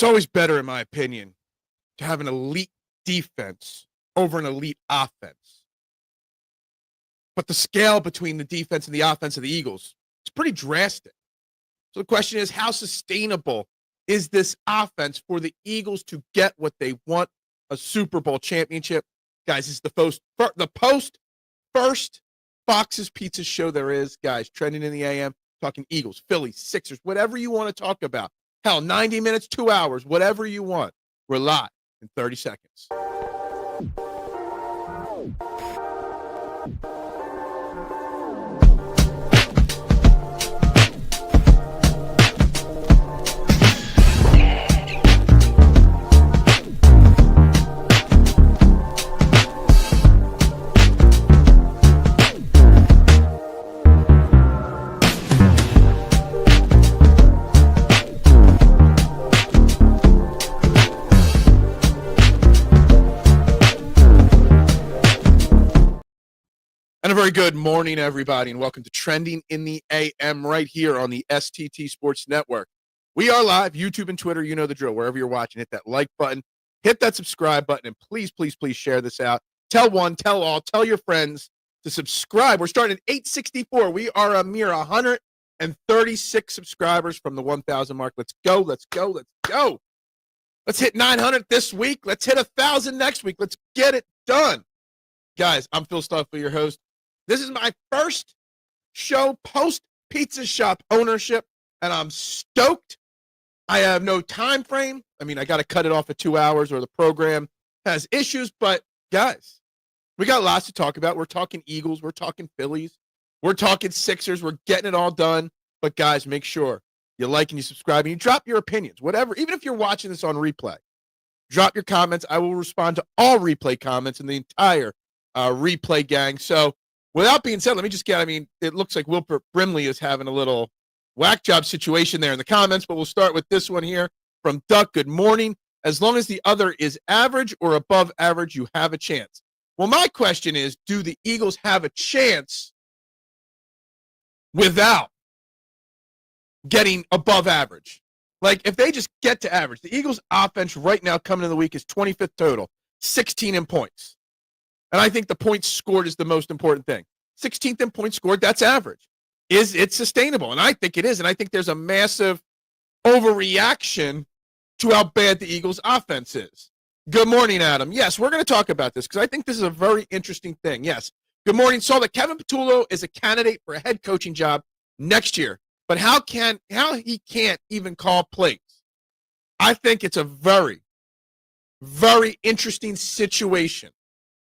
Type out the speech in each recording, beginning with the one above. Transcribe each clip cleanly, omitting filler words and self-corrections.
It's always better, in my opinion, to have an elite defense over an elite offense. But the scale between the defense and the offense of the Eagles is pretty drastic. So the question is, how sustainable is this offense for the Eagles to get what they want, a Super Bowl championship? Guys, this is the post-first Fox's Pizza show there is. Guys, trending in the AM, talking Eagles, Phillies, Sixers, whatever you want to talk about. Hell, 90 minutes, 2 hours, whatever you want. We're live in 30 seconds. And a very good morning, everybody, and welcome to Trending in the AM right here on the STT Sports Network. We are live, YouTube and Twitter, you know the drill. Wherever you're watching, hit that like button, hit that subscribe button, and please, please, please share this out. Tell one, tell all, tell your friends to subscribe. We're starting at 864. We are a mere 136 subscribers from the 1,000 mark. Let's go, let's go, let's go. Let's hit 900 this week. Let's hit 1,000 next week. Let's get it done. Guys, I'm Phil Stiefel, your host. This is my first show post-pizza shop ownership, and I'm stoked. I have no time frame. I mean, I got to cut it off at 2 hours or the program has issues, but guys, we got lots to talk about. We're talking Eagles. We're talking Phillies. We're talking Sixers. We're getting it all done. But guys, make sure you like and you subscribe and you drop your opinions, whatever. Even if you're watching this on replay, drop your comments. I will respond to all replay comments in the entire replay gang. So, without being said, let me just it looks like Wilbur Brimley is having a little whack job situation there in the comments, but we'll start with this one here from Duck. Good morning. As long as the other is average or above average, you have a chance. Well, my question is, do the Eagles have a chance without getting above average? Like, if they just get to average, the Eagles' offense right now coming into the week is 25th total, 16 in points. And I think the points scored is the most important thing. 16th in points scored, that's average. Is it sustainable? And I think it is. And I think there's a massive overreaction to how bad the Eagles' offense is. Good morning, Adam. Yes, we're going to talk about this because I think this is a very interesting thing. Yes. Good morning. Saw that Kevin Patullo is a candidate for a head coaching job next year. But how he can't even call plays? I think it's a very, very interesting situation.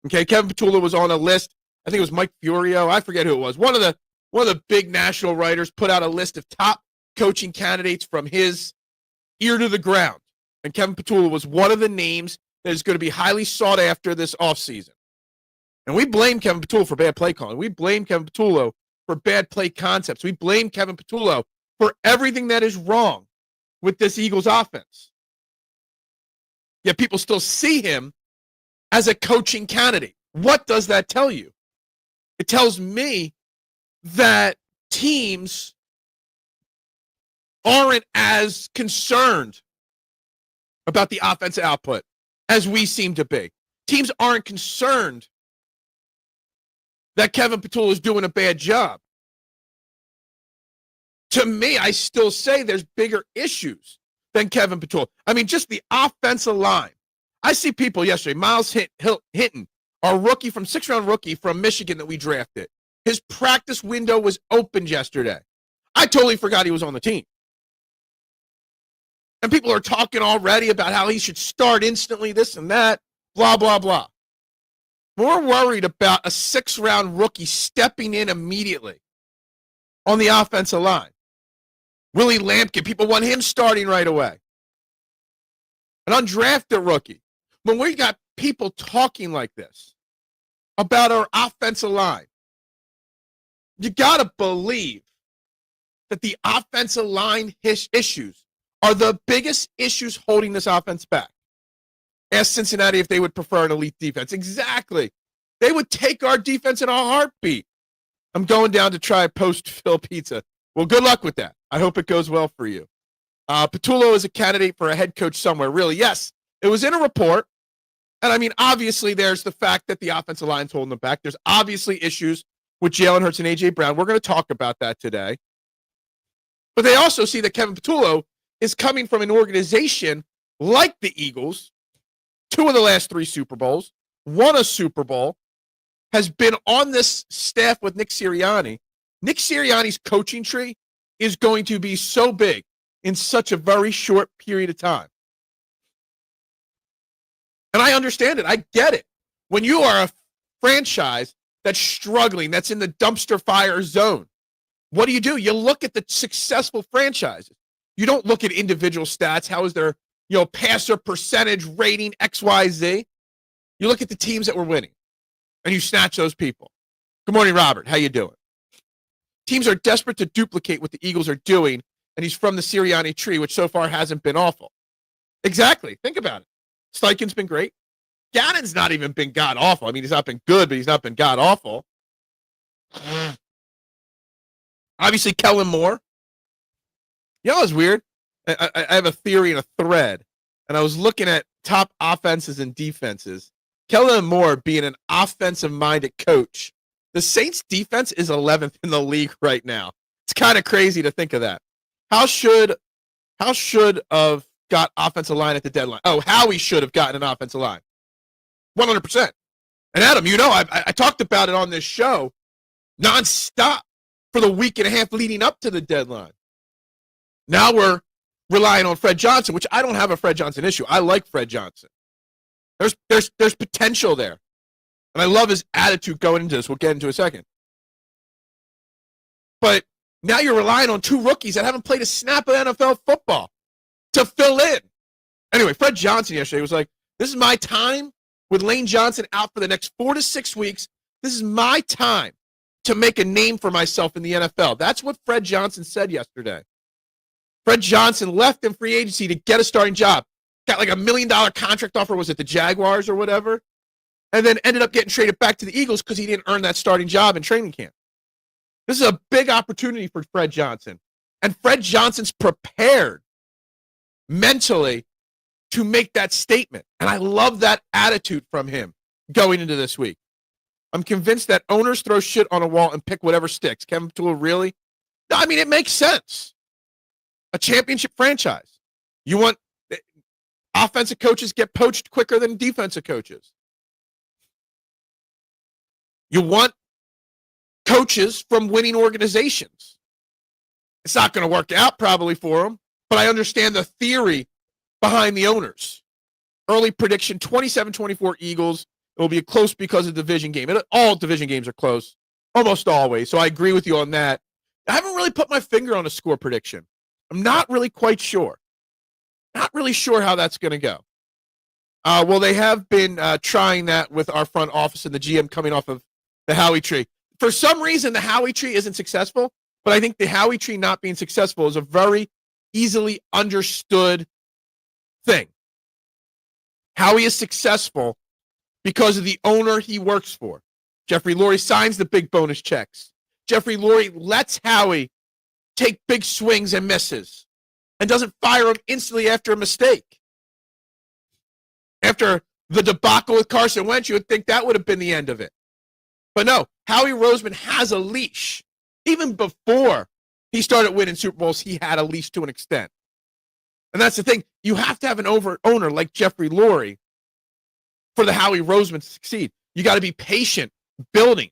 Okay, Kevin Patullo was on a list. I think it was Mike Fiorio. I forget who it was. One of the big national writers put out a list of top coaching candidates from his ear to the ground. And Kevin Patullo was one of the names that is going to be highly sought after this offseason. And we blame Kevin Patullo for bad play calling. We blame Kevin Patullo for bad play concepts. We blame Kevin Patullo for everything that is wrong with this Eagles offense. Yet people still see him as a coaching candidate. What does that tell you? It tells me that teams aren't as concerned about the offensive output as we seem to be. Teams aren't concerned that Kevin Patullo is doing a bad job. To me, I still say there's bigger issues than Kevin Patullo. I mean, just the offensive line. I see people yesterday, Miles Hinton, our rookie from 6th-round rookie from Michigan that we drafted. His practice window was opened yesterday. I totally forgot he was on the team. And people are talking already about how he should start instantly, this and that, blah, blah, blah. We're worried about a 6th-round rookie stepping in immediately on the offensive line. Willie Lampkin, people want him starting right away. An undrafted rookie. When we got people talking like this about our offensive line, you got to believe that the offensive line issues are the biggest issues holding this offense back. Ask Cincinnati if they would prefer an elite defense. Exactly. They would take our defense in a heartbeat. I'm going down to try post-Phil pizza. Well, good luck with that. I hope it goes well for you. Patullo is a candidate for a head coach somewhere. Really, yes. It was in a report. And I mean, obviously, there's the fact that the offensive line's holding them back. There's obviously issues with Jalen Hurts and A.J. Brown. We're going to talk about that today. But they also see that Kevin Patullo is coming from an organization like the Eagles, 2 of the last 3 Super Bowls, won a Super Bowl, has been on this staff with Nick Sirianni. Nick Sirianni's coaching tree is going to be so big in such a very short period of time. And I understand it. I get it. When you are a franchise that's struggling, that's in the dumpster fire zone, what do? You look at the successful franchises. You don't look at individual stats. How is their, passer percentage rating, XYZ? You look at the teams that were winning, and you snatch those people. Good morning, Robert. How you doing? Teams are desperate to duplicate what the Eagles are doing, and he's from the Sirianni tree, which so far hasn't been awful. Exactly. Think about it. Steichen's been great. Gannon's not even been god-awful. I mean, he's not been good, but he's not been god-awful. Obviously, Kellen Moore. You know what's weird? I have a theory and a thread, and I was looking at top offenses and defenses. Kellen Moore being an offensive-minded coach. The Saints' defense is 11th in the league right now. It's kind of crazy to think of that. How should have got offensive line at the deadline? Oh, Howie should have gotten an offensive line. 100%. And Adam, I talked about it on this show nonstop for the week and a half leading up to the deadline. Now we're relying on Fred Johnson, which I don't have a Fred Johnson issue. I like Fred Johnson. There's potential there. And I love his attitude going into this. We'll get into a second. But now you're relying on 2 rookies that haven't played a snap of NFL football to fill in. Anyway, Fred Johnson yesterday was like, this is my time with Lane Johnson out for the next 4 to 6 weeks. This is my time to make a name for myself in the NFL. That's what Fred Johnson said yesterday. Fred Johnson left in free agency to get a starting job. Got like $1 million contract offer. Was it the Jaguars or whatever? And then ended up getting traded back to the Eagles because he didn't earn that starting job in training camp. This is a big opportunity for Fred Johnson. And Fred Johnson's prepared mentally to make that statement. And I love that attitude from him going into this week. I'm convinced that owners throw shit on a wall and pick whatever sticks. Kevin Patullo, really? No, I mean, it makes sense. A championship franchise. You want offensive coaches get poached quicker than defensive coaches. You want coaches from winning organizations. It's not going to work out probably for them, but I understand the theory behind the owners. Early prediction, 27-24 Eagles. It will be close because of the division game. All division games are close, almost always, so I agree with you on that. I haven't really put my finger on a score prediction. I'm not really quite sure. Not really sure how that's going to go. Well, they have been trying that with our front office and the GM coming off of the Howie tree. For some reason, the Howie tree isn't successful, but I think the Howie tree not being successful is a very easily understood thing. Howie is successful because of the owner he works for. Jeffrey Lurie signs the big bonus checks. Jeffrey Lurie lets Howie take big swings and misses and doesn't fire him instantly after a mistake. After the debacle with Carson Wentz, you would think that would have been the end of it. But no, Howie Roseman has a leash. Even before he started winning Super Bowls, he had a leash to an extent. And that's the thing. You have to have an owner like Jeffrey Lurie for the Howie Roseman to succeed. You got to be patient, building.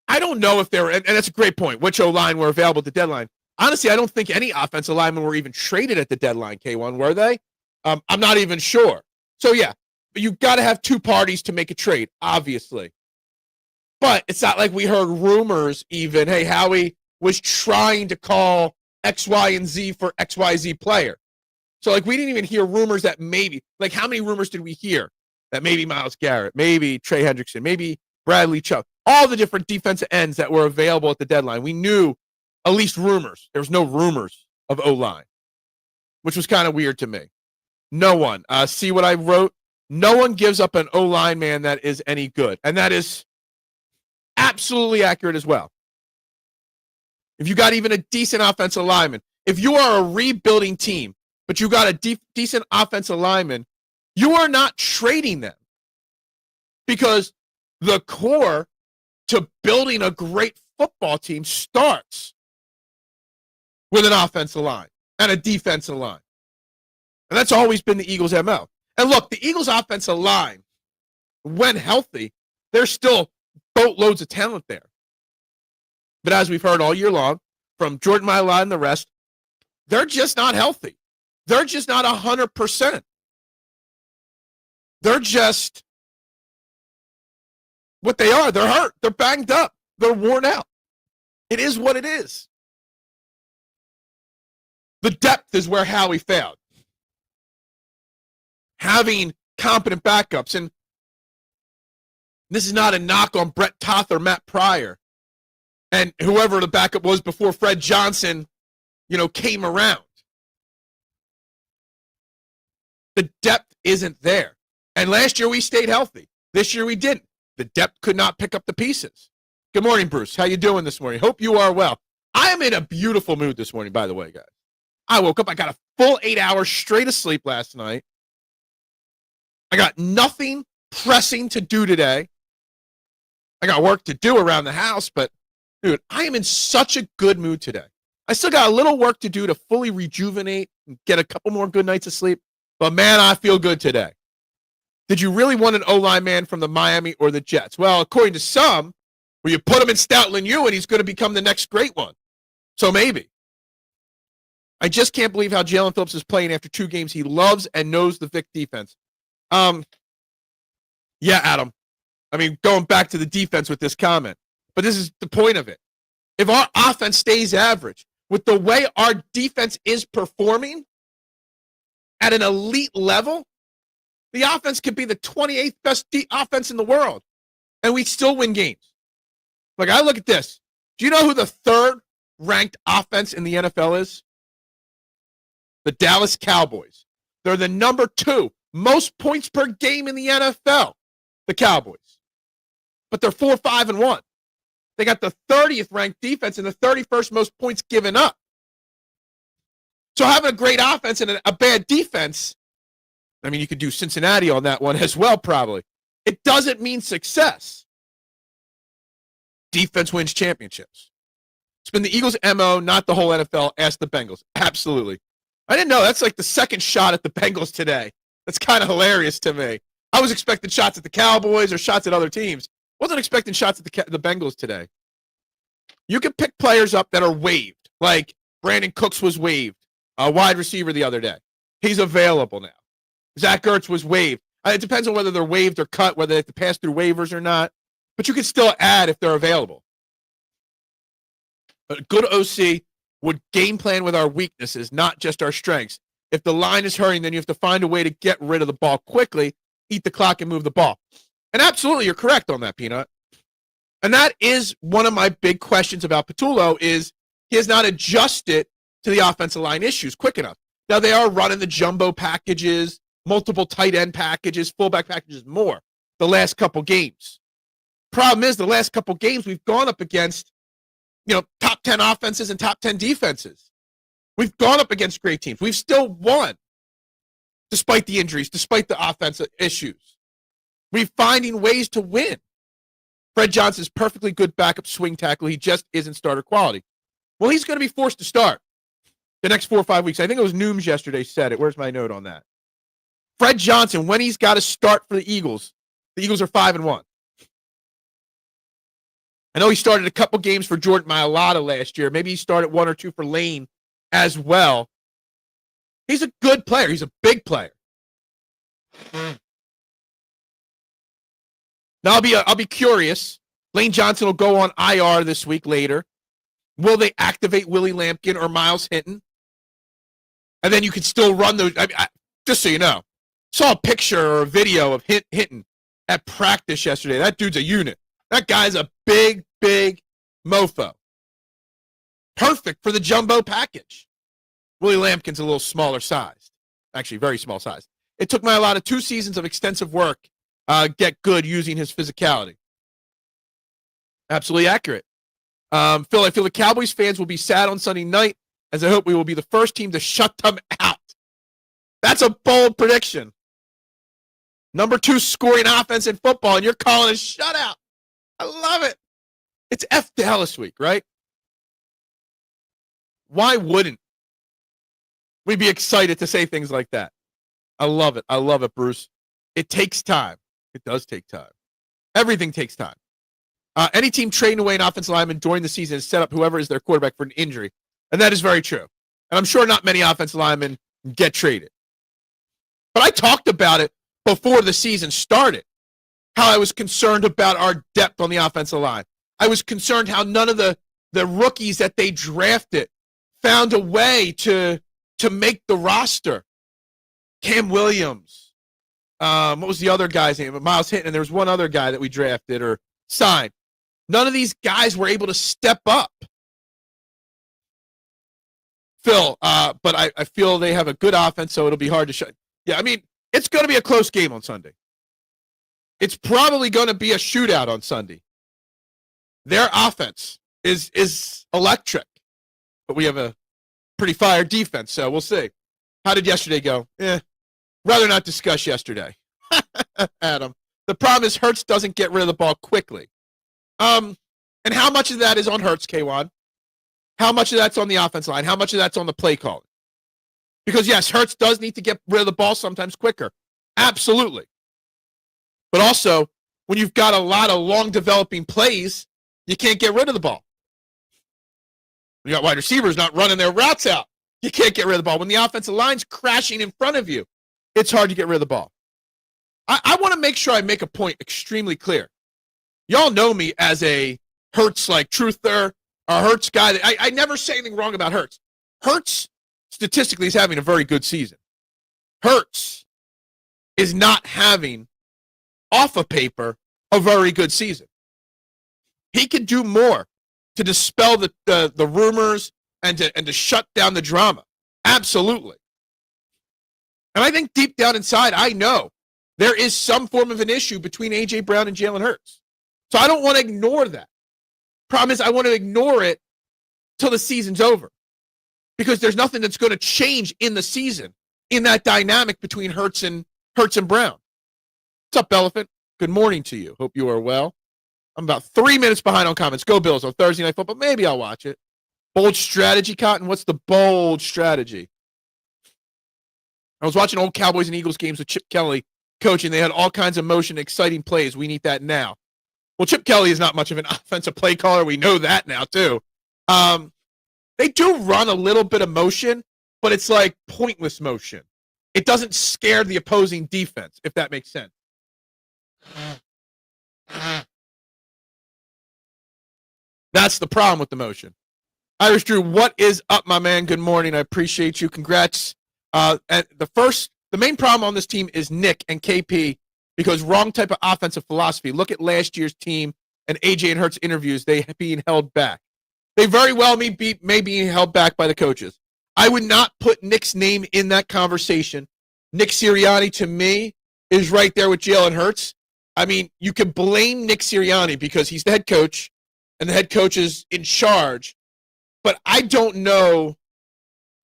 I don't know if there were, and that's a great point, which O-line were available at the deadline. Honestly, I don't think any offensive linemen were even traded at the deadline, K1, were they? I'm not even sure. So, yeah, but you got to have 2 parties to make a trade, obviously. But it's not like we heard rumors even, hey, Howie was trying to call X, Y, and Z for XYZ player. So, like, we didn't even hear rumors that maybe, like, how many rumors did we hear that maybe Myles Garrett, maybe Trey Hendrickson, maybe Bradley Chubb, all the different defensive ends that were available at the deadline. We knew at least rumors. There was no rumors of O-line, which was kind of weird to me. No one. See what I wrote? No one gives up an O-line man that is any good. And that is absolutely accurate as well. if you got even a decent offensive lineman, if you are a rebuilding team, but you got a decent offensive lineman, you are not trading them because the core to building a great football team starts with an offensive line and a defensive line. And that's always been the Eagles' MO. And look, the Eagles' offensive line, when healthy, there's still boatloads of talent there. But as we've heard all year long from Jordan Mailata and the rest, they're just not healthy. They're just not 100%. They're just what they are. They're hurt. They're banged up. They're worn out. It is what it is. The depth is where Howie failed. Having competent backups, and this is not a knock on Brett Toth or Matt Pryor and whoever the backup was before Fred Johnson, came around. The depth isn't there. And last year we stayed healthy. This year we didn't. The depth could not pick up the pieces. Good morning, Bruce. How you doing this morning? Hope you are well. I am in a beautiful mood this morning, by the way, guys. I woke up. I got a full 8 hours straight of sleep last night. I got nothing pressing to do today. I got work to do around the house, but, dude, I am in such a good mood today. I still got a little work to do to fully rejuvenate and get a couple more good nights of sleep, but, man, I feel good today. Did you really want an O-line man from the Miami or the Jets? Well, according to some, well, you put him in Stoutland U and he's going to become the next great one. So maybe. I just can't believe how Jaelan Phillips is playing after 2 games. He loves and knows the Vic defense. Yeah, Adam. I mean, going back to the defense with this comment. But this is the point of it. If our offense stays average, with the way our defense is performing at an elite level, the offense could be the 28th best offense in the world, and we still win games. Like, I look at this. Do you know who the 3rd-ranked offense in the NFL is? The Dallas Cowboys. They're the number 2 most points per game in the NFL, the Cowboys. But they're 4-5-1. They got the 30th ranked defense and the 31st most points given up. So having a great offense and a bad defense, I mean, you could do Cincinnati on that one as well, probably. It doesn't mean success. Defense wins championships. It's been the Eagles' MO, not the whole NFL. Ask the Bengals. Absolutely. I didn't know. That's like the second shot at the Bengals today. That's kind of hilarious to me. I was expecting shots at the Cowboys or shots at other teams. Wasn't expecting shots at the Bengals today. You can pick players up that are waived, like Brandon Cooks was waived, a wide receiver the other day. He's available now. Zach Ertz was waived. It depends on whether they're waived or cut, whether they have to pass through waivers or not. But you can still add if they're available. A good OC would game plan with our weaknesses, not just our strengths. If the line is hurting, then you have to find a way to get rid of the ball quickly, eat the clock, and move the ball. And absolutely, you're correct on that, Peanut. And that is one of my big questions about Patullo is he has not adjusted to the offensive line issues quick enough. Now, they are running the jumbo packages, multiple tight end packages, fullback packages more the last couple games. Problem is, the last couple games we've gone up against, top 10 offenses and top 10 defenses. We've gone up against great teams. We've still won despite the injuries, despite the offensive issues. We're finding ways to win. Fred Johnson's perfectly good backup swing tackle. He just isn't starter quality. Well, he's going to be forced to start the next 4 or 5 weeks. I think it was Nooms yesterday said it. Where's my note on that? Fred Johnson, when he's got to start for the Eagles are 5-1. I know he started a couple games for Jordan Mailata last year. Maybe he started 1 or 2 for Lane as well. He's a good player. He's a big player. Now I'll be curious. Lane Johnson will go on IR this week later. Will they activate Willie Lampkin or Miles Hinton? And then you can still run those. Just so you know, saw a picture or a video of Hinton at practice yesterday. That dude's a unit. That guy's a big, big mofo. Perfect for the jumbo package. Willie Lampkin's a little smaller sized. Actually, very small sized. It took Mailata 2 seasons of extensive work get good using his physicality. Absolutely accurate. Phil, I feel the Cowboys fans will be sad on Sunday night, as I hope we will be the first team to shut them out. That's a bold prediction. Number 2 scoring offense in football, and you're calling a shutout. I love it. It's F Dallas week, right? Why wouldn't we be excited to say things like that? I love it. I love it, Bruce. It takes time. It does take time. Everything takes time. Any team trading away an offensive lineman during the season is set up whoever is their quarterback for an injury. And that is very true. And I'm sure not many offensive linemen get traded. But I talked about it before the season started, how I was concerned about our depth on the offensive line. I was concerned how none of the rookies that they drafted found a way to make the roster. Cam Williams. What was the other guy's name? Miles Hinton. And there was one other guy that we drafted or signed. None of these guys were able to step up. Phil, but I feel they have a good offense, so it'll be hard to shut. Yeah, I mean, it's going to be a close game on Sunday. It's probably going to be a shootout on Sunday. Their offense is electric, but we have a pretty fire defense, so we'll see. How did yesterday go? Rather not discuss yesterday. Adam. The problem is Hurts doesn't get rid of the ball quickly. And how much of that is on Hurts, K1? How much of that's on the offensive line? How much of that's on the play calling? Because, yes, Hurts does need to get rid of the ball sometimes quicker. Absolutely. But also, when you've got a lot of long developing plays, you can't get rid of the ball. You got wide receivers not running their routes out. You can't get rid of the ball. When the offensive line's crashing in front of you, it's hard to get rid of the ball. I want to make sure I make a point extremely clear. Y'all know me as a Hurts-like truther, a Hurts guy. I never say anything wrong about Hurts. Hurts, statistically, is having a very good season. Hurts is not having, off of paper, a very good season. He could do more to dispel the rumors and to shut down the drama. Absolutely. And I think deep down inside, I know there is some form of an issue between A.J. Brown and Jalen Hurts. So I don't want to ignore that. Problem is, I want to ignore it till the season's over. Because there's nothing that's going to change in the season in that dynamic between Hurts and Brown. What's up, Elephant? Good morning to you. Hope you are well. I'm about 3 minutes behind on comments. Go Bills on Thursday Night Football. Maybe I'll watch it. Bold strategy, Cotton. What's the bold strategy? I was watching old Cowboys and Eagles games with Chip Kelly coaching. They had all kinds of motion, exciting plays. We need that now. Well, Chip Kelly is not much of an offensive play caller. We know that now, too. They do run a little bit of motion, but it's like pointless motion. It doesn't scare the opposing defense, if that makes sense. That's the problem with the motion. Irish Drew, what is up, my man? Good morning. I appreciate you. Congrats. And the main problem on this team is Nick and KP because wrong type of offensive philosophy. Look at last year's team and AJ and Hurts interviews. They being held back. They very well may be held back by the coaches. I would not put Nick's name in that conversation. Nick Sirianni, to me, is right there with Jalen Hurts. I mean, you can blame Nick Sirianni because he's the head coach and the head coach is in charge. But I don't know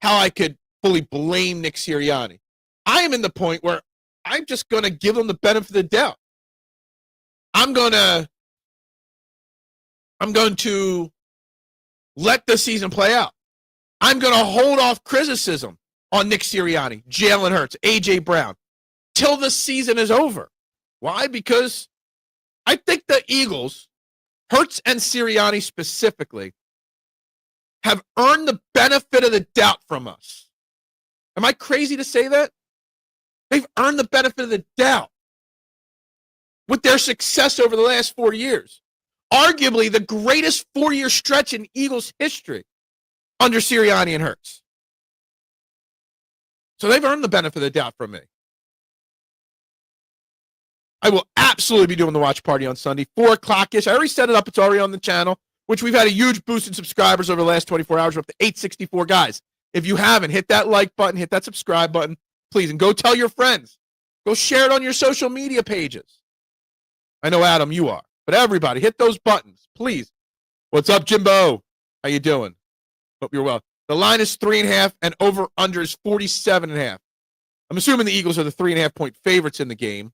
how I could fully blame Nick Sirianni. I am in the point where I'm just going to give him the benefit of the doubt. I'm going to let the season play out. I'm going to hold off criticism on Nick Sirianni, Jalen Hurts, A.J. Brown, till the season is over. Why? Because I think the Eagles, Hurts and Sirianni specifically, have earned the benefit of the doubt from us. Am I crazy to say that? They've earned the benefit of the doubt with their success over the last 4 years. Arguably the greatest 4-year stretch in Eagles history under Sirianni and Hurts. So they've earned the benefit of the doubt from me. I will absolutely be doing the watch party on Sunday, 4 o'clock-ish. I already set it up. It's already on the channel, which we've had a huge boost in subscribers over the last 24 hours. We're up to 864 guys. If you haven't, hit that like button, hit that subscribe button, please, and go tell your friends. Go share it on your social media pages. I know, Adam, you are. But everybody, hit those buttons, please. What's up, Jimbo? How you doing? Hope you're well. The line is 3.5, and over-under is 47.5. I'm assuming the Eagles are the 3.5-point favorites in the game.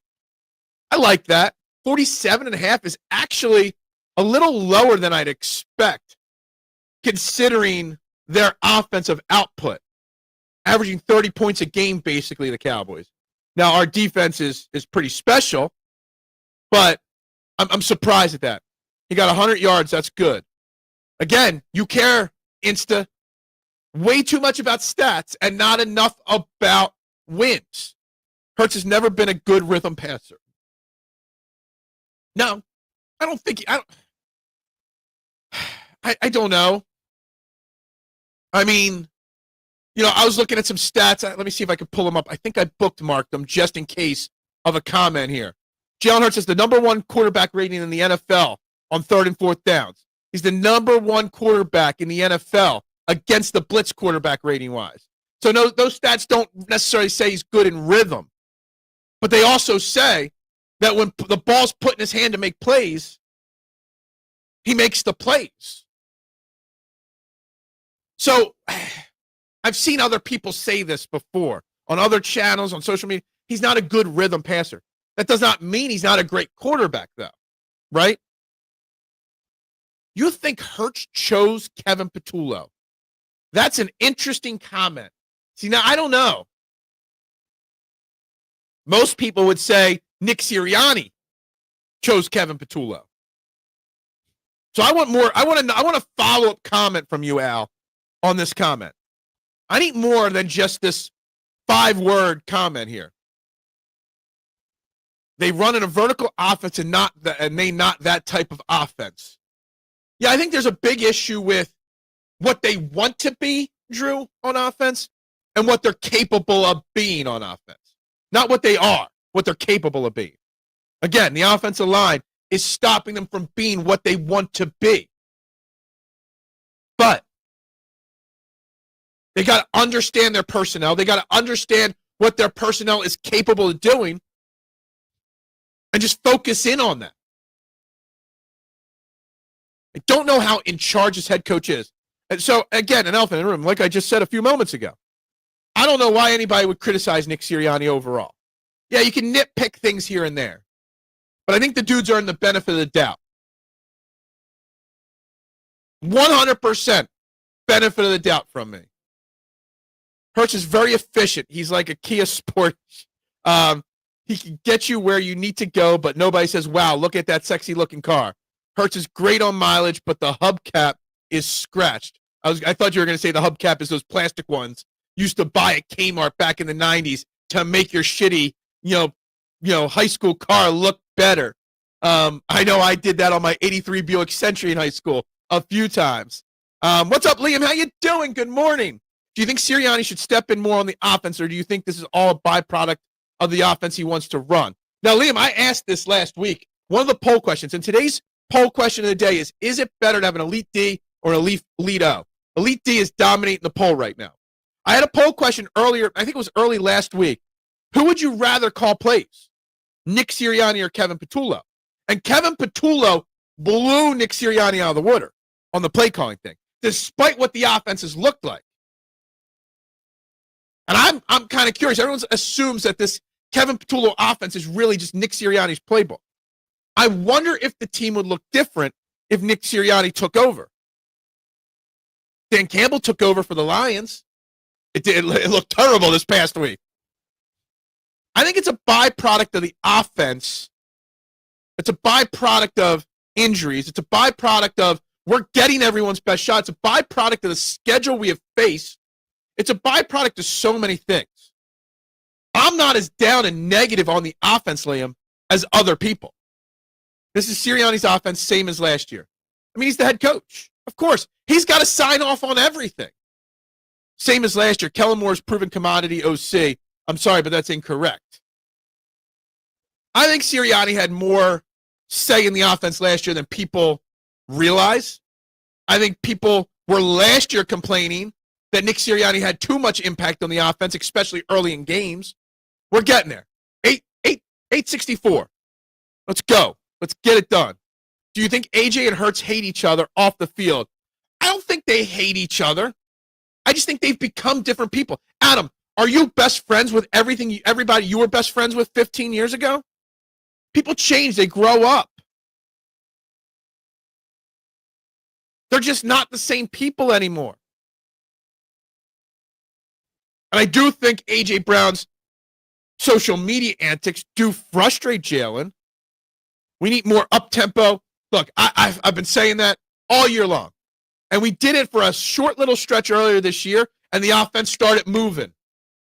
I like that. 47.5 is actually a little lower than I'd expect, considering their offensive output, averaging 30 points a game, basically, the Cowboys. Now, our defense is pretty special, but I'm surprised at that. He got 100 yards. That's good. Again, you care, Insta, way too much about stats and not enough about wins. Hurts has never been a good rhythm passer. No, I don't think I don't know. I mean, I was looking at some stats. Let me see if I can pull them up. I think I bookmarked them just in case of a comment here. Jalen Hurts is the number 1 quarterback rating in the NFL on 3rd and 4th downs. He's the number 1 quarterback in the NFL against the blitz quarterback rating-wise. So no, those stats don't necessarily say he's good in rhythm. But they also say that when the ball's put in his hand to make plays, he makes the plays. So I've seen other people say this before on other channels, on social media. He's not a good rhythm passer. That does not mean he's not a great quarterback, though, right? You think Hurts chose Kevin Patullo? That's an interesting comment. See, now, I don't know. Most people would say Nick Sirianni chose Kevin Patullo. So I want more. I want a follow-up comment from you, Al, on this comment. I need more than just this 5-word comment here. They run in a vertical offense and not that type of offense. Yeah, I think there's a big issue with what they want to be, Drew, on offense, and what they're capable of being on offense. Not what they are, what they're capable of being. Again, the offensive line is stopping them from being what they want to be. But they got to understand their personnel. They got to understand what their personnel is capable of doing and just focus in on that. I don't know how in charge this head coach is. And so, again, an elephant in the room, like I just said a few moments ago. I don't know why anybody would criticize Nick Sirianni overall. Yeah, you can nitpick things here and there. But I think the dudes earn the benefit of the doubt. 100% benefit of the doubt from me. Hurts is very efficient. He's like a Kia Sport. He can get you where you need to go, but nobody says, wow, look at that sexy-looking car. Hurts is great on mileage, but the hubcap is scratched. I thought you were going to say the hubcap is those plastic ones you used to buy at Kmart back in the 90s to make your shitty, high school car look better. I know I did that on my 83 Buick Century in high school a few times. What's up, Liam? How you doing? Good morning. Do you think Sirianni should step in more on the offense, or do you think this is all a byproduct of the offense he wants to run? Now, Liam, I asked this last week. One of the poll questions, and today's poll question of the day is it better to have an elite D or an elite O? Elite D is dominating the poll right now. I had a poll question earlier, I think it was early last week. Who would you rather call plays? Nick Sirianni or Kevin Patullo? And Kevin Patullo blew Nick Sirianni out of the water on the play calling thing, despite what the offenses looked like. And I'm kind of curious. Everyone assumes that this Kevin Patullo offense is really just Nick Sirianni's playbook. I wonder if the team would look different if Nick Sirianni took over. Dan Campbell took over for the Lions. It looked terrible this past week. I think it's a byproduct of the offense. It's a byproduct of injuries. It's a byproduct of we're getting everyone's best shot. It's a byproduct of the schedule we have faced. It's a byproduct of so many things. I'm not as down and negative on the offense, Liam, as other people. This is Sirianni's offense, same as last year. I mean, he's the head coach. Of course, he's got to sign off on everything. Same as last year. Kellen Moore's proven commodity OC. I'm sorry, but that's incorrect. I think Sirianni had more say in the offense last year than people realize. I think people were last year complaining that Nick Sirianni had too much impact on the offense, especially early in games. We're getting there. 864. Let's go. Let's get it done. Do you think AJ and Hurts hate each other off the field? I don't think they hate each other. I just think they've become different people. Adam, are you best friends with everybody you were best friends with 15 years ago? People change. They grow up. They're just not the same people anymore. And I do think A.J. Brown's social media antics do frustrate Jaelan. We need more up-tempo. Look, I've been saying that all year long. And we did it for a short little stretch earlier this year, and the offense started moving.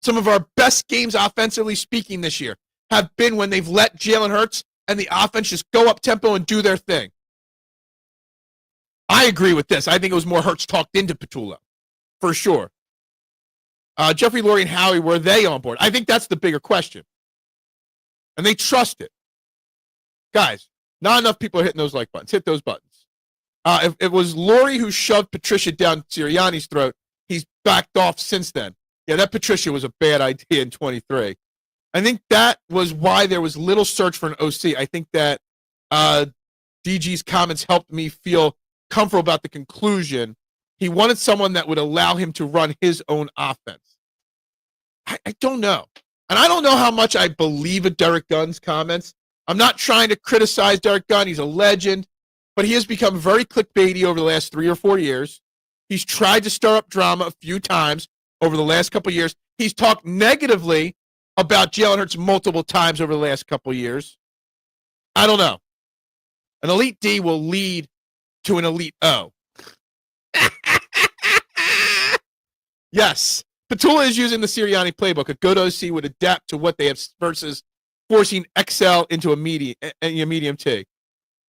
Some of our best games, offensively speaking, this year have been when they've let Jalen Hurts and the offense just go up-tempo and do their thing. I agree with this. I think it was more Hurts talked into Patullo, for sure. Jeffrey Lurie and Howie, were they on board? I think that's the bigger question. And they trust it. Guys, not enough people are hitting those like buttons. Hit those buttons. If it was Lurie who shoved Patricia down Sirianni's throat, he's backed off since then. Yeah, that Patricia was a bad idea in 23. I think that was why there was little search for an OC. I think that DG's comments helped me feel comfortable about the conclusion. He wanted someone that would allow him to run his own offense. I don't know. And I don't know how much I believe of Derek Gunn's comments. I'm not trying to criticize Derek Gunn. He's a legend. But he has become very clickbaity over the last 3 or 4 years. He's tried to stir up drama a few times over the last couple of years. He's talked negatively about Jalen Hurts multiple times over the last couple of years. I don't know. An elite D will lead to an elite O. Yes. Patullo is using the Sirianni playbook. A good OC would adapt to what they have versus forcing XL into a medium T.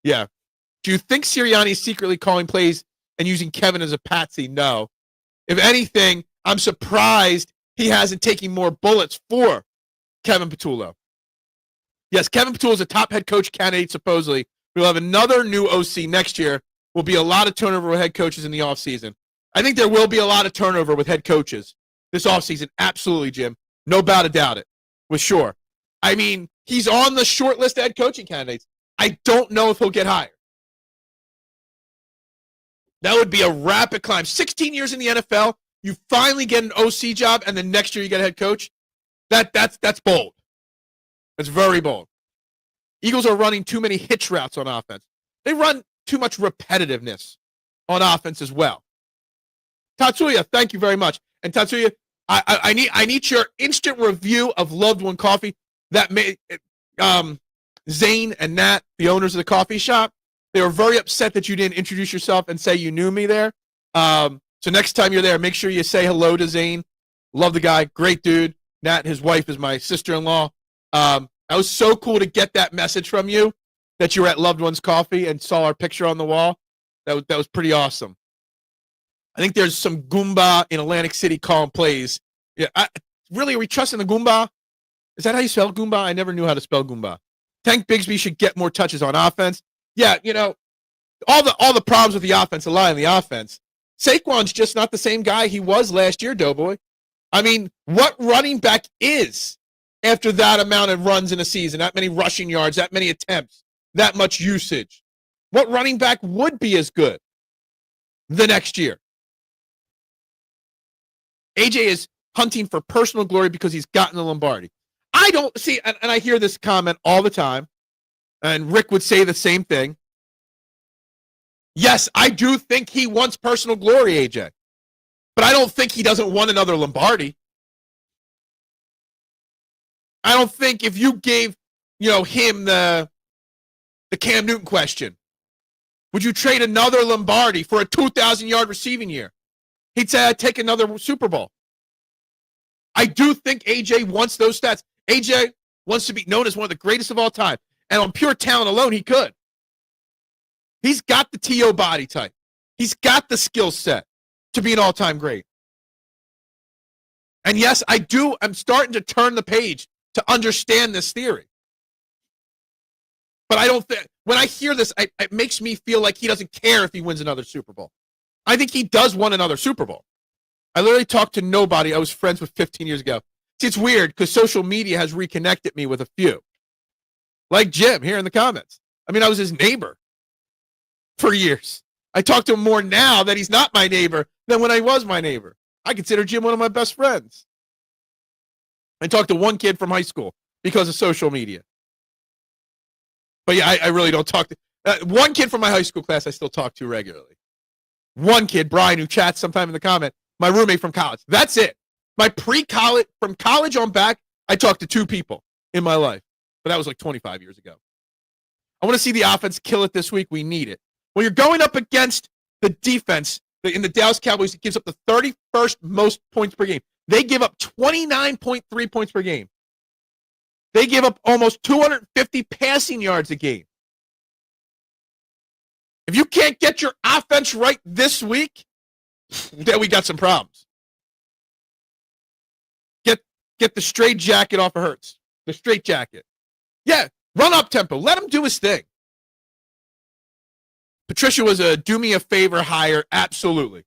Yeah. Do you think Sirianni is secretly calling plays and using Kevin as a patsy? No. If anything, I'm surprised he hasn't taken more bullets for Kevin Patullo. Yes, Kevin Patullo is a top head coach candidate, supposedly. We'll have another new OC next year. Will be a lot of turnover with head coaches in the offseason. I think there will be a lot of turnover with head coaches this offseason. Absolutely, Jim. No doubt about it. For sure. I mean, he's on the short list of head coaching candidates. I don't know if he'll get hired. That would be a rapid climb. 16 years in the NFL, you finally get an OC job, and then next year you get a head coach. That's bold. That's very bold. Eagles are running too many hitch routes on offense. They run too much repetitiveness on offense as well. Tatsuya, thank you very much. And Tatsuya, I need your instant review of Loved One Coffee. That made Zane and Nat, the owners of the coffee shop, they were very upset that you didn't introduce yourself and say you knew me there. So next time you're there, make sure you say hello to Zane. Love the guy. Great dude. Nat, his wife, is my sister-in-law. That was so cool to get that message from you that you were at Loved One's Coffee and saw our picture on the wall. That was pretty awesome. I think there's some Goomba in Atlantic City calling plays. Yeah, really, are we trusting the Goomba? Is that how you spell Goomba? I never knew how to spell Goomba. Tank Bigsby should get more touches on offense. Yeah, you know, all the problems with the offensive line and the offense. Saquon's just not the same guy he was last year, Doughboy. I mean, what running back is after that amount of runs in a season, that many rushing yards, that many attempts, that much usage? What running back would be as good the next year? AJ is hunting for personal glory because he's gotten the Lombardi. I don't see, and I hear this comment all the time, and Rick would say the same thing. Yes, I do think he wants personal glory, AJ. But I don't think he doesn't want another Lombardi. I don't think if you gave, him the Cam Newton question, would you trade another Lombardi for a 2,000-yard receiving year? He'd say, I'd take another Super Bowl. I do think AJ wants those stats. AJ wants to be known as one of the greatest of all time. And on pure talent alone, he could. He's got the T.O. body type. He's got the skill set to be an all-time great. And yes, I'm starting to turn the page to understand this theory. But I don't think, when I hear this, it makes me feel like he doesn't care if he wins another Super Bowl. I think he does want another Super Bowl. I literally talked to nobody I was friends with 15 years ago. See, it's weird because social media has reconnected me with a few. Like Jim here in the comments. I mean, I was his neighbor. for years. I talk to him more now that he's not my neighbor than when I was my neighbor. I consider Jim one of my best friends. I talked to one kid from high school because of social media. But yeah, I really don't talk to one kid from my high school class I still talk to regularly. One kid, Brian, who chats sometime in the comment, my roommate from college. That's it. My pre-college, from college on back, I talked to 2 people in my life. But that was like 25 years ago. I want to see the offense kill it this week. We need it. When you're going up against the defense in the Dallas Cowboys, it gives up the 31st most points per game. They give up 29.3 points per game. They give up almost 250 passing yards a game. If you can't get your offense right this week, then we got some problems. Get the straight jacket off of Hurts. The straight jacket. Yeah, run up tempo. Let him do his thing. Patricia was a do me a favor hire. Absolutely.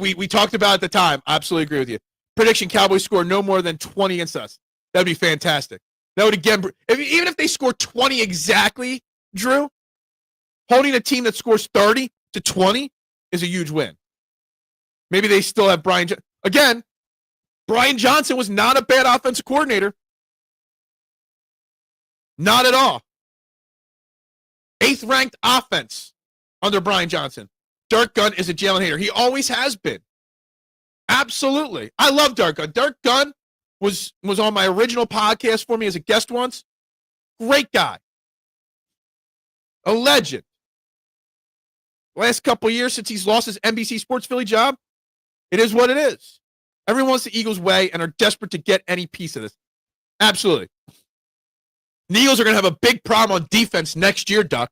We talked about it at the time. I absolutely agree with you. Prediction: Cowboys score no more than 20 against us. That would be fantastic. That would again, even if they score 20 exactly, Drew, holding a team that scores 30 to 20 is a huge win. Maybe they still have Brian. Again, Brian Johnson was not a bad offensive coordinator. Not at all. 8th ranked offense under Brian Johnson. Dirk Gunn is a Jalen hater. He always has been. Absolutely. I love Dirk Gunn. Dirk Gunn was on my original podcast for me as a guest once. Great guy. A legend. Last couple of years since he's lost his NBC Sports Philly job, it is what it is. Everyone wants the Eagles' way and are desperate to get any piece of this. Absolutely. The Eagles are going to have a big problem on defense next year, Duck,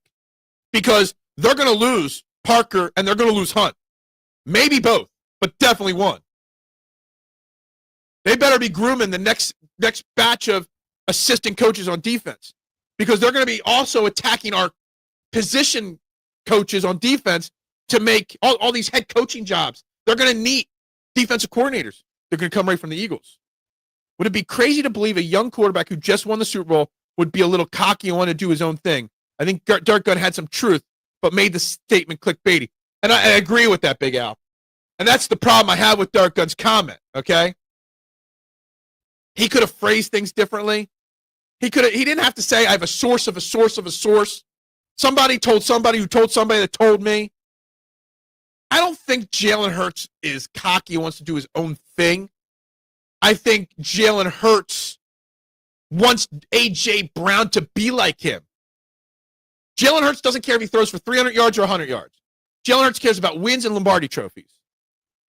because they're going to lose Parker and they're going to lose Hunt. Maybe both, but definitely one. They better be grooming the next batch of assistant coaches on defense because they're going to be also attacking our position coaches on defense to make all these head coaching jobs. They're going to need defensive coordinators. They're going to come right from the Eagles. Would it be crazy to believe a young quarterback who just won the Super Bowl would be a little cocky and want to do his own thing? I think Dirk Gunn had some truth, but made the statement clickbaity. And I agree with that, Big Al. And that's the problem I have with Dirk Gunn's comment, okay? He could have phrased things differently. He didn't have to say, I have a source of a source of a source. Somebody told somebody who told somebody that told me. I don't think Jalen Hurts is cocky and wants to do his own thing. I think Jalen Hurts wants A.J. Brown to be like him. Jalen Hurts doesn't care if he throws for 300 yards or 100 yards. Jalen Hurts cares about wins and Lombardi trophies.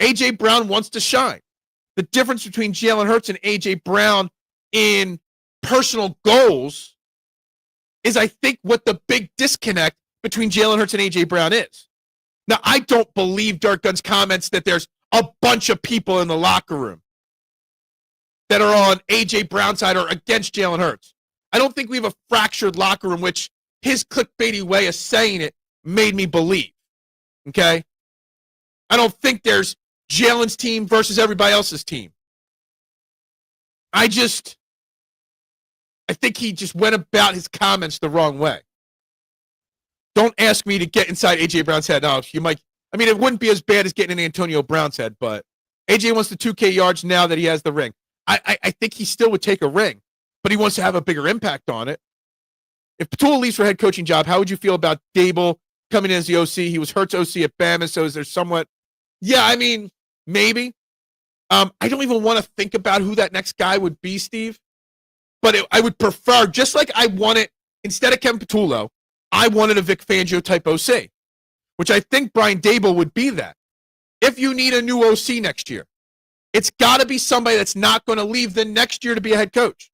A.J. Brown wants to shine. The difference between Jalen Hurts and A.J. Brown in personal goals is, I think, what the big disconnect between Jalen Hurts and A.J. Brown is. Now, I don't believe Dirk Gunn's comments that there's a bunch of people in the locker room that are on A.J. Brown's side or against Jalen Hurts. I don't think we have a fractured locker room, which his clickbaity way of saying it made me believe. Okay? I don't think there's Jalen's team versus everybody else's team. I think he just went about his comments the wrong way. Don't ask me to get inside A.J. Brown's head. No, you might. I mean, it wouldn't be as bad as getting in Antonio Brown's head, but A.J. wants the 2K yards now that he has the ring. I think he still would take a ring, but he wants to have a bigger impact on it. If Patullo leaves for head coaching job, how would you feel about Dable coming in as the OC? He was Hurts OC at Bama, so is there somewhat... Yeah, I mean, maybe. I don't even want to think about who that next guy would be, Steve. But I would prefer, just like I wanted, instead of Kevin Patullo, I wanted a Vic Fangio type OC, which I think Brian Dable would be that. If you need a new OC next year, it's got to be somebody that's not going to leave the next year to be a head coach.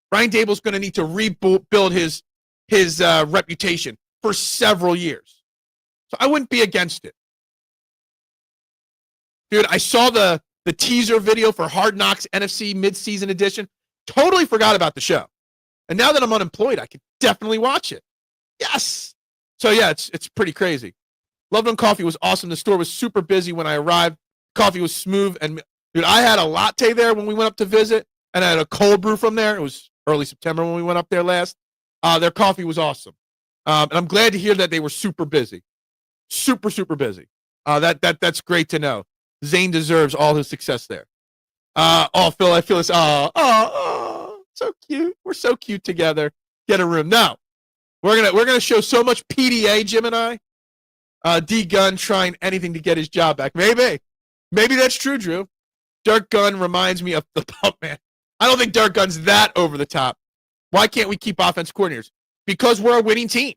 Brian Dable's going to need to rebuild his reputation for several years. So I wouldn't be against it. Dude, I saw the teaser video for Hard Knocks NFC midseason edition. Totally forgot about the show. And now that I'm unemployed, I could definitely watch it. Yes. So, yeah, it's pretty crazy. Loveland Coffee was awesome. The store was super busy when I arrived. Coffee was smooth. And, dude, I had a latte there when we went up to visit, and I had a cold brew from there. It was early September when we went up there last. Their coffee was awesome. And I'm glad to hear that they were super busy. Super, super busy. That's great to know. Zane deserves all his success there. Phil, I feel this. So cute. We're so cute together. Get a room. No, we're gonna show so much PDA, Jim and I. D Gunn trying anything to get his job back. Maybe that's true, Drew. Dirk Gunn reminds me of the pump man. I don't think Dirk Gunn's that over the top. Why can't we keep offense coordinators? Because we're a winning team.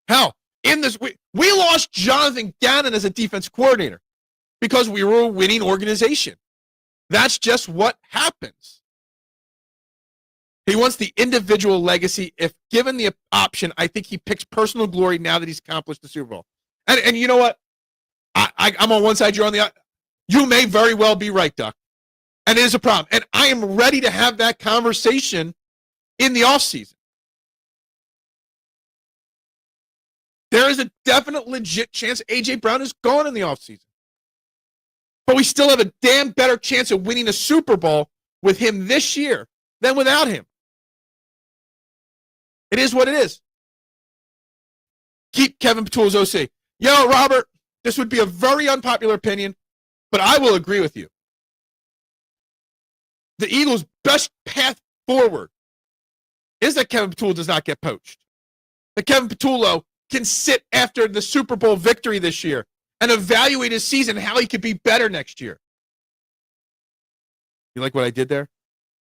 Hell, in this, we lost Jonathan Gannon as a defense coordinator because we were a winning organization. That's just what happens. He wants the individual legacy. If given the option, I think he picks personal glory now that he's accomplished the Super Bowl. And you know what? I'm on one side, you're on the other. You may very well be right, Duck. And it is a problem. And I am ready to have that conversation in the offseason. There is a definite, legit chance A.J. Brown is gone in the offseason. But we still have a damn better chance of winning a Super Bowl with him this year than without him. It is what it is. Keep Kevin Patullo's OC. Yo, Robert, this would be a very unpopular opinion, but I will agree with you. The Eagles' best path forward is that Kevin Patullo does not get poached. That Kevin Patullo can sit after the Super Bowl victory this year and evaluate his season, how he could be better next year. You like what I did there?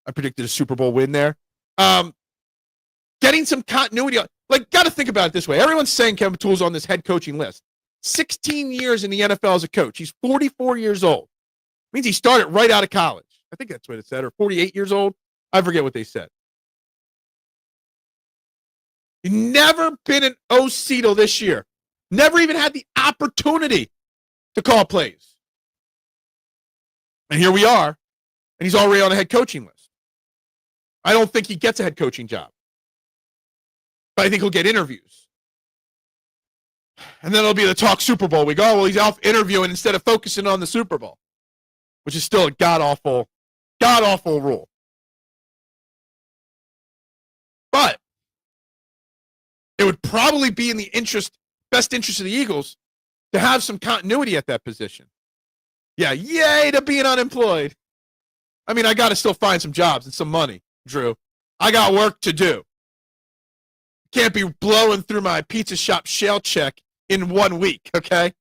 I predicted a Super Bowl win there. Getting some continuity. Got to think about it this way. Everyone's saying Kevin Patullo's on this head coaching list. 16 years in the NFL as a coach. He's 44 years old. Means he started right out of college. I think that's what it said, or 48 years old. I forget what they said. He's never been an OC till this year. Never even had the opportunity to call plays. And here we are, and he's already on a head coaching list. I don't think he gets a head coaching job. But I think he'll get interviews. And then it'll be the talk Super Bowl. We go, well, he's off interviewing instead of focusing on the Super Bowl, which is still a god-awful rule. But it would probably be in the best interest of the Eagles to have some continuity at that position. Yeah, yay to being unemployed. I mean, I got to still find some jobs and some money, Drew. I got work to do. Can't be blowing through my pizza shop shell check in 1 week, okay?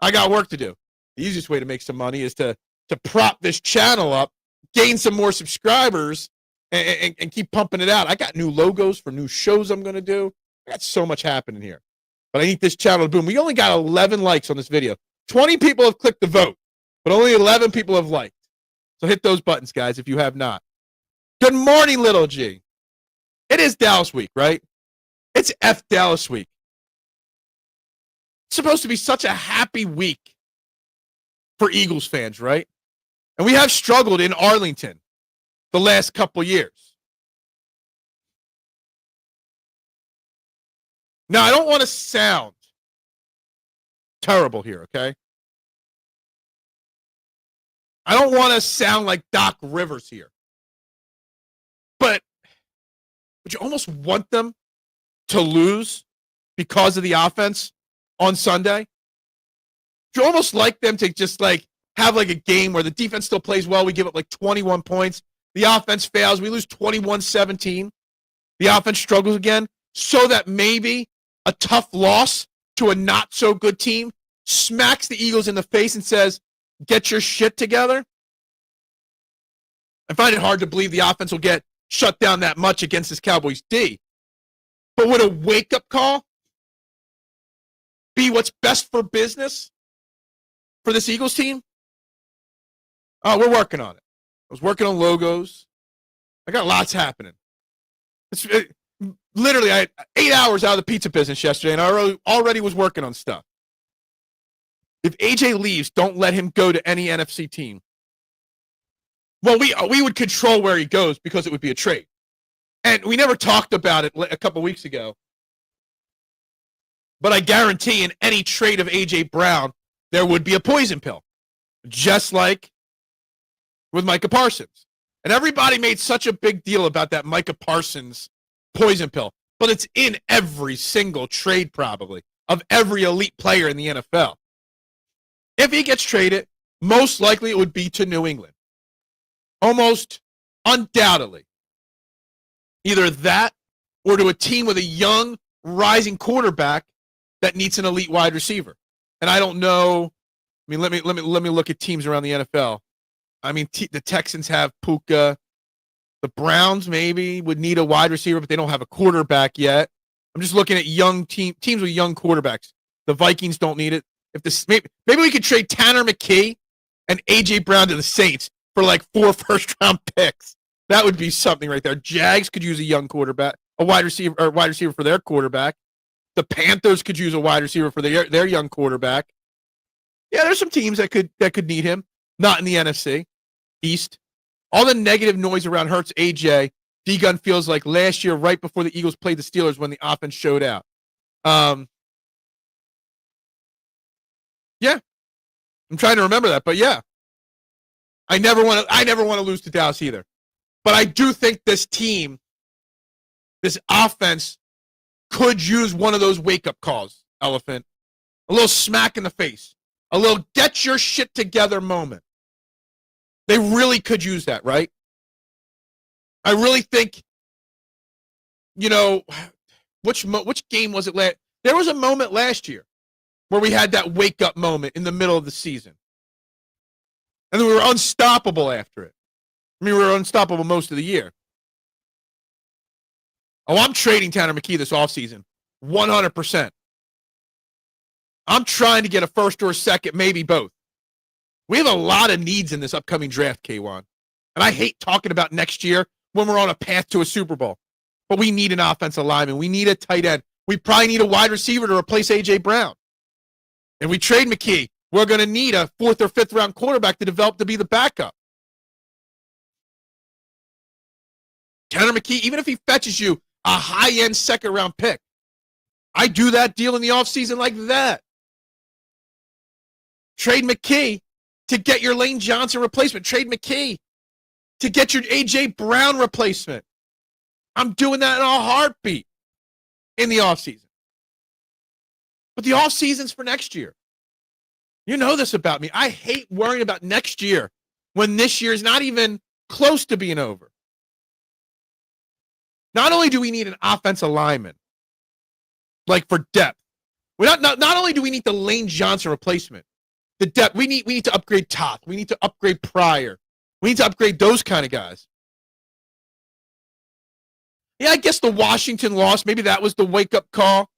I got work to do. The easiest way to make some money is to prop this channel up, gain some more subscribers, and keep pumping it out. I got new logos for new shows I'm going to do. I got so much happening here. But I need this channel to boom. We only got 11 likes on this video. 20 people have clicked the vote, but only 11 people have liked. So hit those buttons, guys, if you have not. Good morning, Little G. It is Dallas week, right? It's F Dallas week. It's supposed to be such a happy week for Eagles fans, right? And we have struggled in Arlington the last couple years. Now, I don't want to sound terrible here, okay? I don't want to sound like Doc Rivers here. But would you almost want them to lose because of the offense on Sunday? Would you almost like them to just have a game where the defense still plays well, we give up 21 points, the offense fails, we lose 21-17, the offense struggles again, so that maybe a tough loss to a not-so-good team smacks the Eagles in the face and says, get your shit together? I find it hard to believe the offense will get shut down that much against this Cowboys D. But would a wake-up call be what's best for business for this Eagles team? We're working on it. I was working on logos. I got lots happening. Literally, I had 8 hours out of the pizza business yesterday, and I already was working on stuff. If AJ leaves, don't let him go to any NFC team. Well, we would control where he goes because it would be a trade. And we never talked about it a couple weeks ago. But I guarantee in any trade of A.J. Brown, there would be a poison pill. Just like with Micah Parsons. And everybody made such a big deal about that Micah Parsons poison pill. But it's in every single trade probably. of every elite player in the NFL. If he gets traded, most likely it would be to New England. Almost undoubtedly. Either that or to a team with a young, rising quarterback that needs an elite wide receiver. And I don't know. I mean, let me look at teams around the NFL. I mean, the Texans have Puka. The Browns maybe would need a wide receiver, but they don't have a quarterback yet. I'm just looking at young teams with young quarterbacks. The Vikings don't need it. If this maybe we could trade Tanner McKee and AJ Brown to the Saints for like 4 first-round picks. That would be something right there. Jags could use a young quarterback, a wide receiver for their quarterback. The Panthers could use a wide receiver for their young quarterback. Yeah, there's some teams that could need him. Not in the NFC East. All the negative noise around Hurts, AJ, D-Gun feels like last year, right before the Eagles played the Steelers when the offense showed out. Yeah, I'm trying to remember that, but yeah, I never want to lose to Dallas either. But I do think this team, this offense, could use one of those wake-up calls, Elephant. A little smack in the face. A little get your shit together moment. They really could use that, right? I really think, which game was it? There was a moment last year where we had that wake-up moment in the middle of the season. And then we were unstoppable after it. I mean, we were unstoppable most of the year. Oh, I'm trading Tanner McKee this offseason. 100%. I'm trying to get a first or a second, maybe both. We have a lot of needs in this upcoming draft, K1. And I hate talking about next year when we're on a path to a Super Bowl. But we need an offensive lineman. We need a tight end. We probably need a wide receiver to replace A.J. Brown. And we trade McKee. We're going to need a 4th or 5th round quarterback to develop to be the backup. Tanner McKee, even if he fetches you a high-end 2nd round pick, I do that deal in the offseason like that. Trade McKee to get your Lane Johnson replacement. Trade McKee to get your A.J. Brown replacement. I'm doing that in a heartbeat in the offseason. But the offseason's for next year. You know this about me. I hate worrying about next year when this year is not even close to being over. Not only do we need an offensive lineman, like for depth, not only do we need the Lane Johnson replacement, the depth, we need to upgrade Toth. We need to upgrade Pryor. We need to upgrade those kind of guys. Yeah, I guess the Washington loss, maybe that was the wake-up call.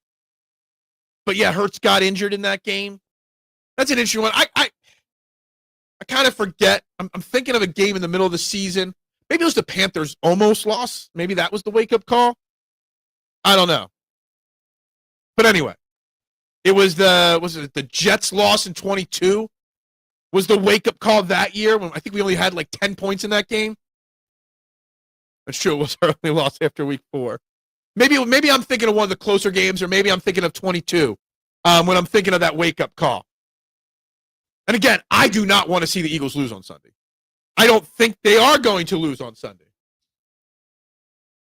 But yeah, Hurts got injured in that game. That's an interesting one. I kind of forget. I'm thinking of a game in the middle of the season. Maybe it was the Panthers almost lost. Maybe that was the wake-up call. I don't know. But anyway, it was the Jets loss in 22 was the wake-up call that year when I think we only had like 10 points in that game. That's true. It was our only loss after week 4. Maybe I'm thinking of one of the closer games, or maybe I'm thinking of 22 when I'm thinking of that wake-up call. And again, I do not want to see the Eagles lose on Sunday. I don't think they are going to lose on Sunday.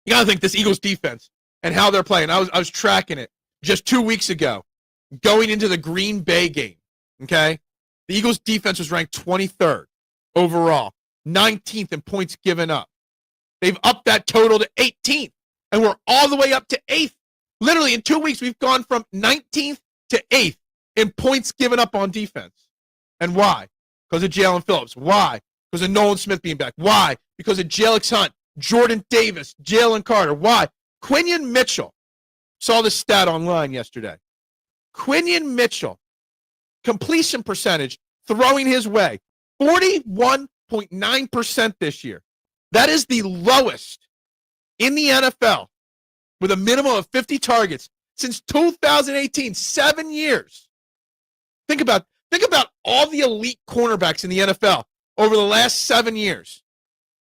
You got to think this Eagles defense and how they're playing. I was tracking it just 2 weeks ago, going into the Green Bay game, okay? The Eagles defense was ranked 23rd overall, 19th in points given up. They've upped that total to 18th, and we're all the way up to 8th. Literally, in 2 weeks, we've gone from 19th to 8th in points given up on defense. And why? Because of Jalen Phillips. Why? Because of Nolan Smith being back. Why? Because of Jalix Hunt, Jordan Davis, Jalen Carter. Why? Quinion Mitchell. Saw this stat online yesterday. Quinion Mitchell, completion percentage, throwing his way, 41.9% this year. That is the lowest in the NFL with a minimum of 50 targets since 2018, 7 years. Think about all the elite cornerbacks in the NFL over the last 7 years.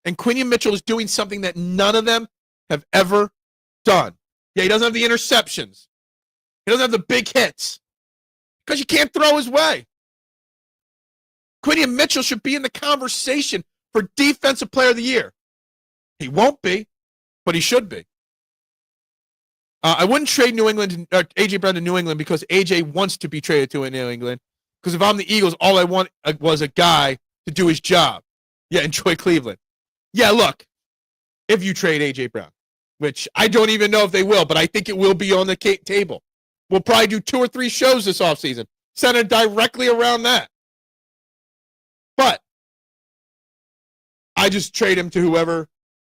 And Quinion Mitchell is doing something that none of them have ever done. Yeah, he doesn't have the interceptions. He doesn't have the big hits because you can't throw his way. Quinion Mitchell should be in the conversation for Defensive Player of the Year. He won't be, but he should be. I wouldn't trade AJ Brown to New England because AJ wants to be traded to New England. Because if I'm the Eagles, all I want was a guy to do his job. Yeah, enjoy Cleveland. Yeah, look, if you trade AJ Brown, which I don't even know if they will, but I think it will be on the table. We'll probably do 2 or 3 shows this offseason centered directly around that. But I just trade him to whoever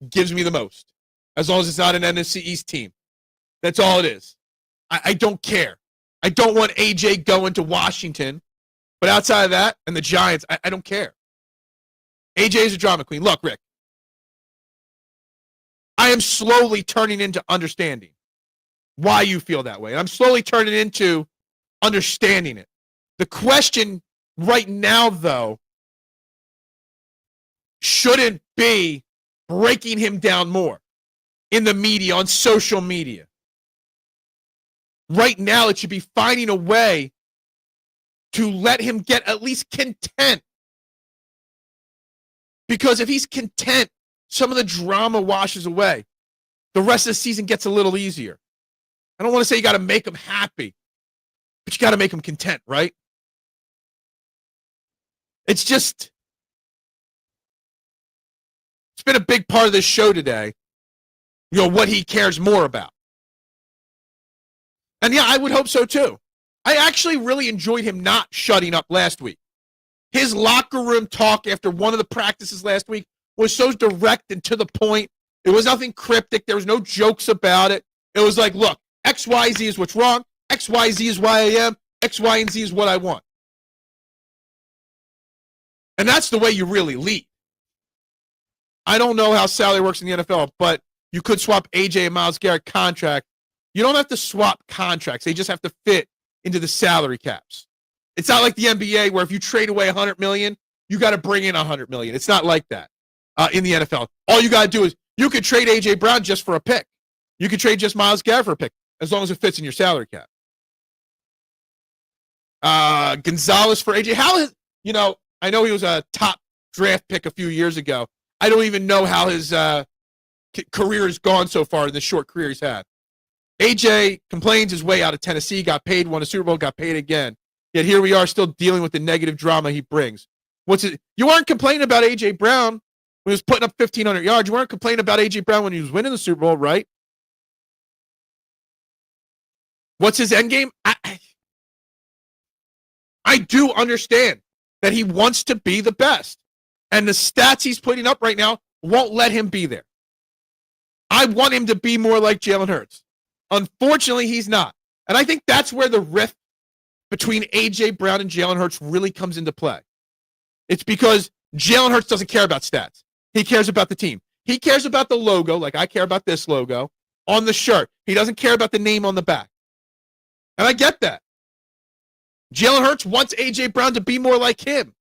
gives me the most, as long as it's not an NFC East team. That's all it is. I don't care. I don't want AJ going to Washington, but outside of that and the Giants, I don't care. AJ is a drama queen. Look, Rick, I am slowly turning into understanding why you feel that way. I'm slowly turning into understanding it. The question right now, though, shouldn't be breaking him down more in the media, on social media. Right now, it should be finding a way to let him get at least content. Because if he's content, some of the drama washes away. The rest of the season gets a little easier. I don't want to say you got to make him happy, but you got to make him content, right? It's been a big part of this show today, what he cares more about. And yeah, I would hope so too. I actually really enjoyed him not shutting up last week. His locker room talk after one of the practices last week was so direct and to the point. It was nothing cryptic. There was no jokes about it. It was like, look, X, Y, Z is what's wrong. X, Y, Z is why I am. X, Y, and Z is what I want. And that's the way you really lead. I don't know how salary works in the NFL, but you could swap AJ and Myles Garrett contract. You don't have to swap contracts. They just have to fit into the salary caps. It's not like the NBA where if you trade away $100 million, you got to bring in $100 million. It's not like that in the NFL. All you got to do is you could trade AJ Brown just for a pick. You could trade just Myles Garrett for a pick as long as it fits in your salary cap. Gonzalez for AJ. I know he was a top draft pick a few years ago. I don't even know how his career has gone so far in the short career he's had. AJ complains his way out of Tennessee, got paid, won a Super Bowl, got paid again. Yet here we are still dealing with the negative drama he brings. You weren't complaining about AJ Brown when he was putting up 1,500 yards. You weren't complaining about AJ Brown when he was winning the Super Bowl, right? What's his end game? I do understand that he wants to be the best. And the stats he's putting up right now won't let him be there. I want him to be more like Jalen Hurts. Unfortunately, he's not. And I think that's where the rift between A.J. Brown and Jalen Hurts really comes into play. It's because Jalen Hurts doesn't care about stats. He cares about the team. He cares about the logo, like I care about this logo, on the shirt. He doesn't care about the name on the back. And I get that. Jalen Hurts wants A.J. Brown to be more like him.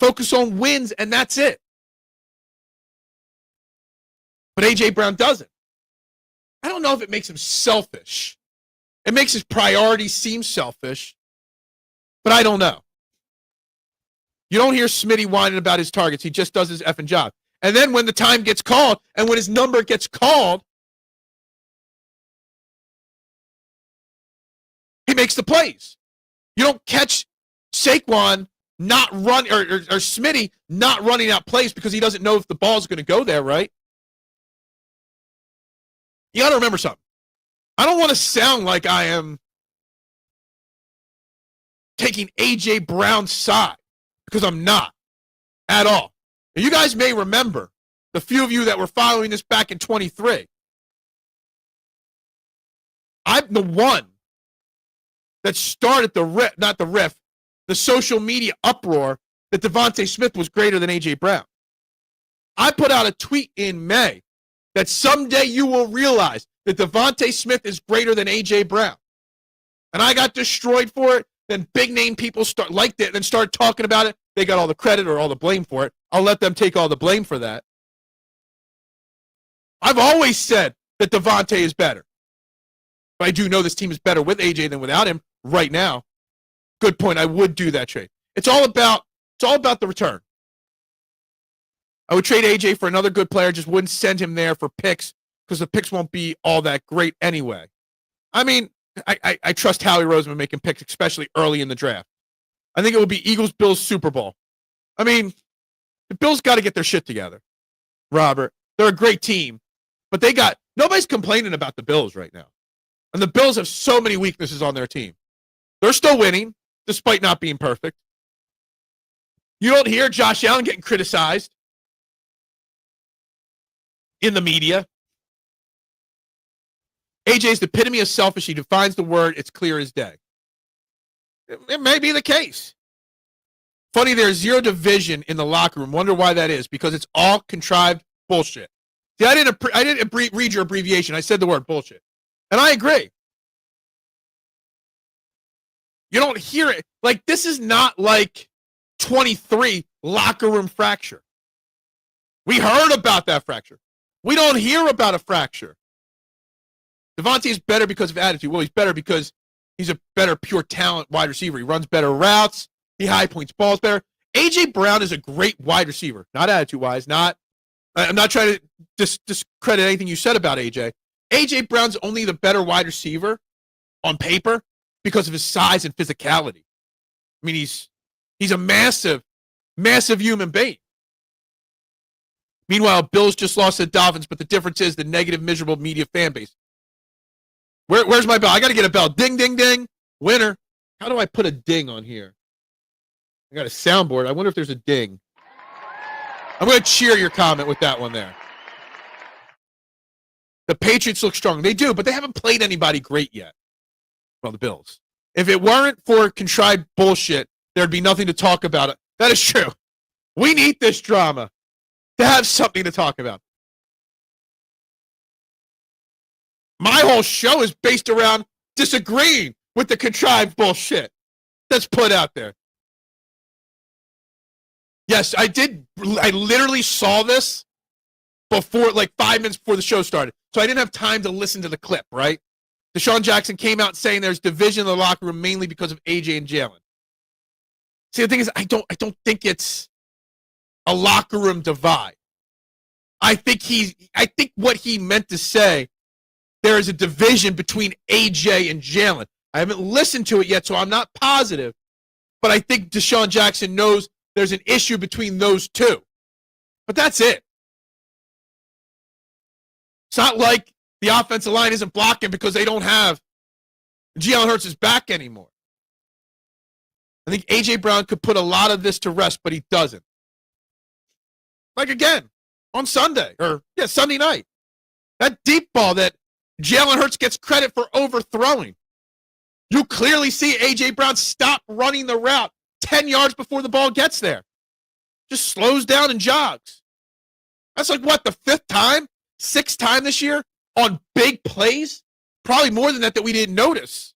Focus on wins, and that's it. But A.J. Brown doesn't. I don't know if it makes him selfish. It makes his priorities seem selfish, but I don't know. You don't hear Smitty whining about his targets. He just does his effing job. And then when the time gets called and when his number gets called, he makes the plays. You don't catch Saquon not run or Smitty not running out plays because he doesn't know if the ball's going to go there, right? You got to remember something. I don't want to sound like I am taking A.J. Brown's side because I'm not at all. And you guys may remember, the few of you that were following this back in 23, I'm the one that started the social media uproar that Devontae Smith was greater than A.J. Brown. I put out a tweet in May that someday you will realize that Devontae Smith is greater than A.J. Brown. And I got destroyed for it. Then big-name people liked it and started talking about it. They got all the credit or all the blame for it. I'll let them take all the blame for that. I've always said that Devontae is better. But I do know this team is better with A.J. than without him right now. Good point. I would do that trade. It's all about the return. I would trade A.J. for another good player, just wouldn't send him there for picks because the picks won't be all that great anyway. I mean, I trust Howie Roseman making picks, especially early in the draft. I think it will be Eagles-Bills Super Bowl. I mean, the Bills got to get their shit together, Robert. They're a great team, but nobody's complaining about the Bills right now. And the Bills have so many weaknesses on their team. They're still winning, despite not being perfect. You don't hear Josh Allen getting criticized in the media. AJ's the epitome of selfish. He defines the word. It's clear as day. It may be the case. Funny, there's zero division in the locker room. Wonder why that is. Because it's all contrived bullshit. See, I didn't read your abbreviation. I said the word bullshit. And I agree. You don't hear it. Like, this is not like 23 locker room fracture. We heard about that fracture. We don't hear about a fracture. Devontae is better because of attitude. Well, he's better because he's a better pure talent wide receiver. He runs better routes. He high points balls better. A.J. Brown is a great wide receiver. Not attitude-wise. I'm not trying to discredit anything you said about A.J. A.J. Brown's only the better wide receiver on paper because of his size and physicality. I mean, he's a massive, massive human being. Meanwhile, Bills just lost to the Dolphins, but the difference is the negative, miserable media fan base. Where's my bell? I got to get a bell. Ding, ding, ding. Winner. How do I put a ding on here? I got a soundboard. I wonder if there's a ding. I'm going to cheer your comment with that one there. The Patriots look strong. They do, but they haven't played anybody great yet. Well, the Bills. If it weren't for contrived bullshit, there'd be nothing to talk about. That is true. We need this drama to have something to talk about. My whole show is based around disagreeing with the contrived bullshit that's put out there. Yes, I did. I literally saw this before, like 5 minutes before the show started. So I didn't have time to listen to the clip, right? Deshaun Jackson came out saying there's division in the locker room mainly because of AJ and Jaelan. See, the thing is, I don't think it's a locker room divide. I think what he meant to say, there is a division between AJ and Jaelan. I haven't listened to it yet, so I'm not positive. But I think Deshaun Jackson knows there's an issue between those two. But that's it. It's not like the offensive line isn't blocking because they don't have Jalen Hurts' back anymore. I think A.J. Brown could put a lot of this to rest, but he doesn't. Like, again, on Sunday night. That deep ball that Jalen Hurts gets credit for overthrowing. You clearly see A.J. Brown stop running the route 10 yards before the ball gets there. Just slows down and jogs. That's like, what, the sixth time this year on big plays? Probably more than that we didn't notice.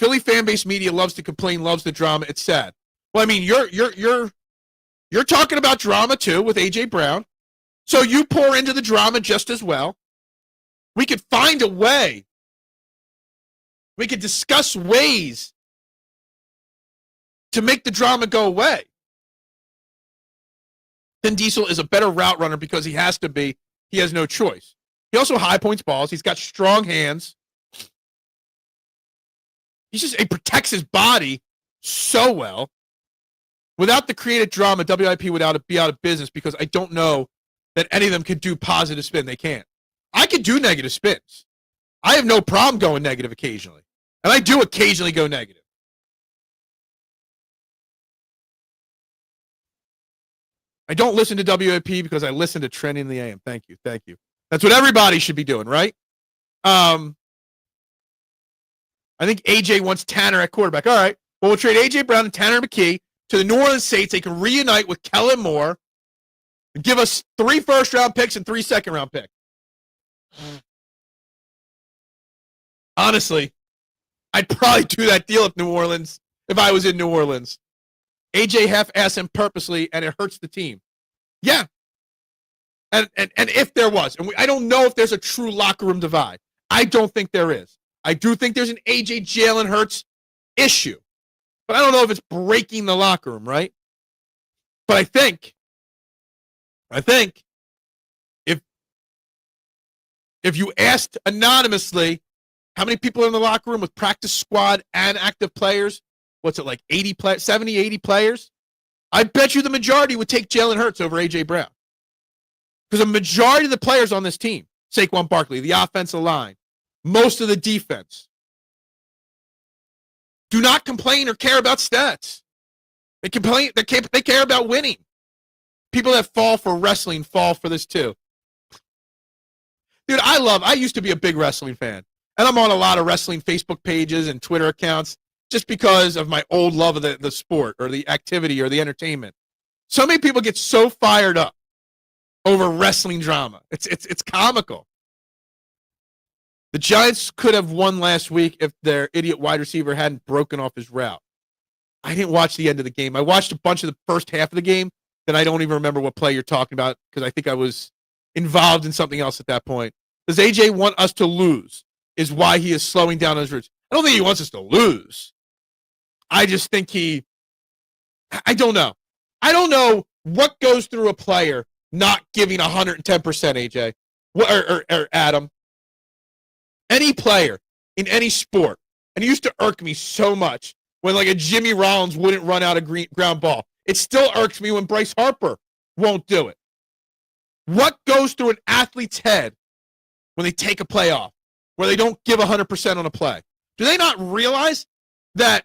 Philly fan base media loves to complain, loves the drama. It's sad. Well, I mean, you're talking about drama too with A.J. Brown. So you pour into the drama just as well. We could find a way. We could discuss ways to make the drama go away. Then Diesel is a better route runner because he has to be. He has no choice. He also high points balls. He's got strong hands. He protects his body so well. Without the creative drama, WIP would be out of business because I don't know that any of them could do positive spin. They can't. I could do negative spins. I have no problem going negative occasionally. And I do occasionally go negative. I don't listen to WIP because I listen to Trending in the AM. Thank you. That's what everybody should be doing, right? I think AJ wants Tanner at quarterback. All right. Well, we'll trade AJ Brown and Tanner McKee to the New Orleans Saints. They can reunite with Kellen Moore and give us 3 first-round picks and 3 second-round picks. Honestly, I'd probably do that deal if I was in New Orleans. AJ half-assed him purposely, and it hurts the team. Yeah. And if there was, and I don't know if there's a true locker room divide. I don't think there is. I do think there's an AJ Jalen Hurts issue. But I don't know if it's breaking the locker room, right? But I think if If you asked anonymously how many people are in the locker room with practice squad and active players, what's it like, 70, 80 players? I bet you the majority would take Jalen Hurts over A.J. Brown. Because a majority of the players on this team, Saquon Barkley, the offensive line, most of the defense, do not complain or care about stats. They care about winning. People that fall for wrestling fall for this too. Dude, I used to be a big wrestling fan. And I'm on a lot of wrestling Facebook pages and Twitter accounts just because of my old love of the sport or the activity or the entertainment. So many people get so fired up over wrestling drama. It's comical. The Giants could have won last week if their idiot wide receiver hadn't broken off his route. I didn't watch the end of the game. I watched a bunch of the first half of the game, then I don't even remember what play you're talking about because I think I was involved in something else at that point. Does AJ want us to lose is why he is slowing down his routes. I don't think he wants us to lose. I just think I don't know. I don't know what goes through a player not giving 110%, AJ, or Adam. Any player in any sport, and it used to irk me so much when like a Jimmy Rollins wouldn't run out a ground ball. It still irks me when Bryce Harper won't do it. What goes through an athlete's head when they take a play off, where they don't give 100% on a play? Do they not realize that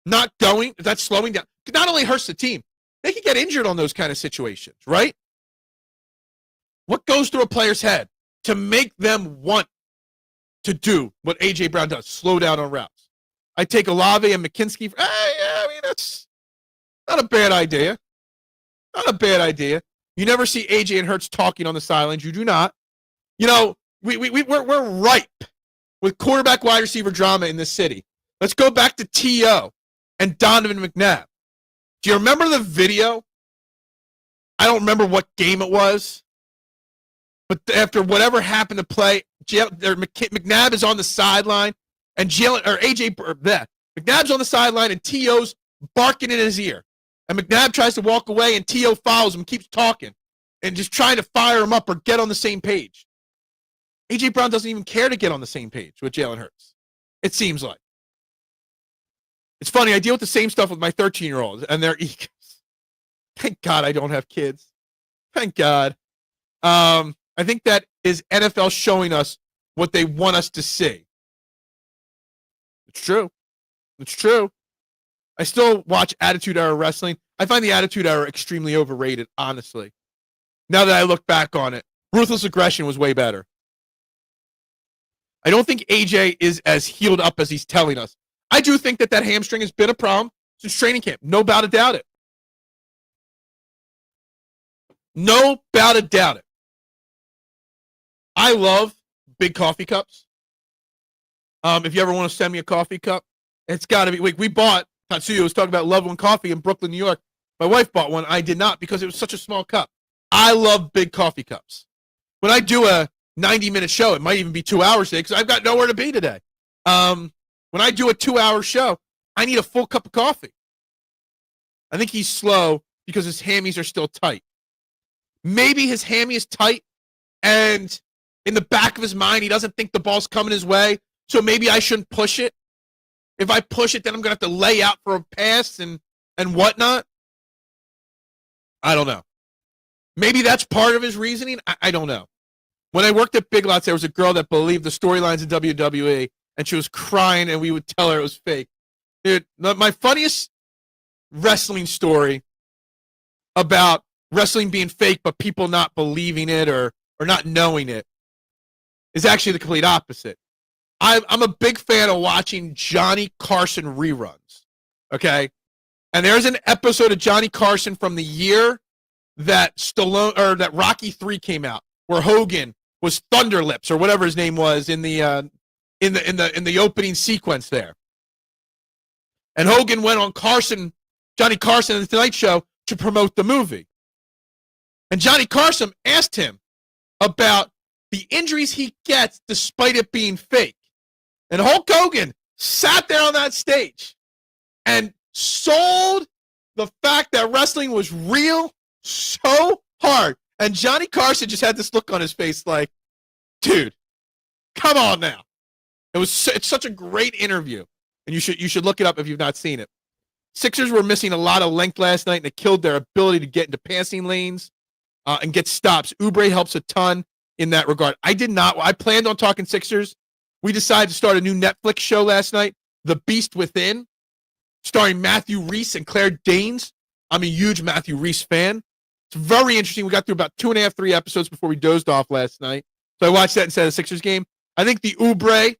that slowing down, not only hurts the team, they can get injured on those kind of situations, right? What goes through a player's head to make them want to do what A.J. Brown does, slow down on routes? I take Olave and McKinstry. That's not a bad idea. Not a bad idea. You never see A.J. and Hurts talking on the sidelines. You do not. You know, we're ripe with quarterback wide receiver drama in this city. Let's go back to T.O. and Donovan McNabb. Do you remember the video? I don't remember what game it was, but after whatever happened to play, McNabb is on the sideline, and McNabb's on the sideline, and T.O.'s barking in his ear. And McNabb tries to walk away, and T.O. follows him, keeps talking, and just trying to fire him up or get on the same page. A.J. Brown doesn't even care to get on the same page with Jalen Hurts, it seems like. It's funny, I deal with the same stuff with my 13-year-olds and their egos. Thank God I don't have kids. Thank God. I think that is NFL showing us what they want us to see. It's true. It's true. I still watch Attitude Era Wrestling. I find the Attitude Era extremely overrated, honestly. Now that I look back on it, Ruthless Aggression was way better. I don't think AJ is as healed up as he's telling us. I do think that hamstring has been a problem since training camp. No doubt about it. No doubt about it. I love big coffee cups. If you ever want to send me a coffee cup, it's got to be. We bought, Patullo was talking about Love One Coffee in Brooklyn, New York. My wife bought one. I did not because it was such a small cup. I love big coffee cups. When I do a 90-minute show, it might even be 2 hours today because I've got nowhere to be today. When I do a 2-hour show, I need a full cup of coffee. I think he's slow because his hammies are still tight. Maybe his hammy is tight, and in the back of his mind, he doesn't think the ball's coming his way, so maybe I shouldn't push it. If I push it, then I'm going to have to lay out for a pass and whatnot. I don't know. Maybe that's part of his reasoning. I don't know. When I worked at Big Lots, there was a girl that believed the storylines in WWE, and she was crying, and we would tell her it was fake. Dude, my funniest wrestling story about wrestling being fake but people not believing it or not knowing it is actually the complete opposite. I'm a big fan of watching Johnny Carson reruns, okay? And there's an episode of Johnny Carson from the year that that Rocky 3 came out, where Hogan was Thunder Lips or whatever his name was in the opening sequence there. And Hogan went on Johnny Carson and the Tonight Show to promote the movie. And Johnny Carson asked him about the injuries he gets despite it being fake. And Hulk Hogan sat there on that stage and sold the fact that wrestling was real so hard. And Johnny Carson just had this look on his face like, dude, Come on now. It's such a great interview, and you should look it up if you've not seen it. Sixers were missing a lot of length last night, and it killed their ability to get into passing lanes and get stops. Oubre helps a ton in that regard. I planned on talking Sixers. We decided to start a new Netflix show last night, The Beast Within, starring Matthew Reese and Claire Danes. I'm a huge Matthew Reese fan. It's very interesting. We got through about 2.5, 3 episodes before we dozed off last night. So I watched that instead of the Sixers game. I think the Oubre,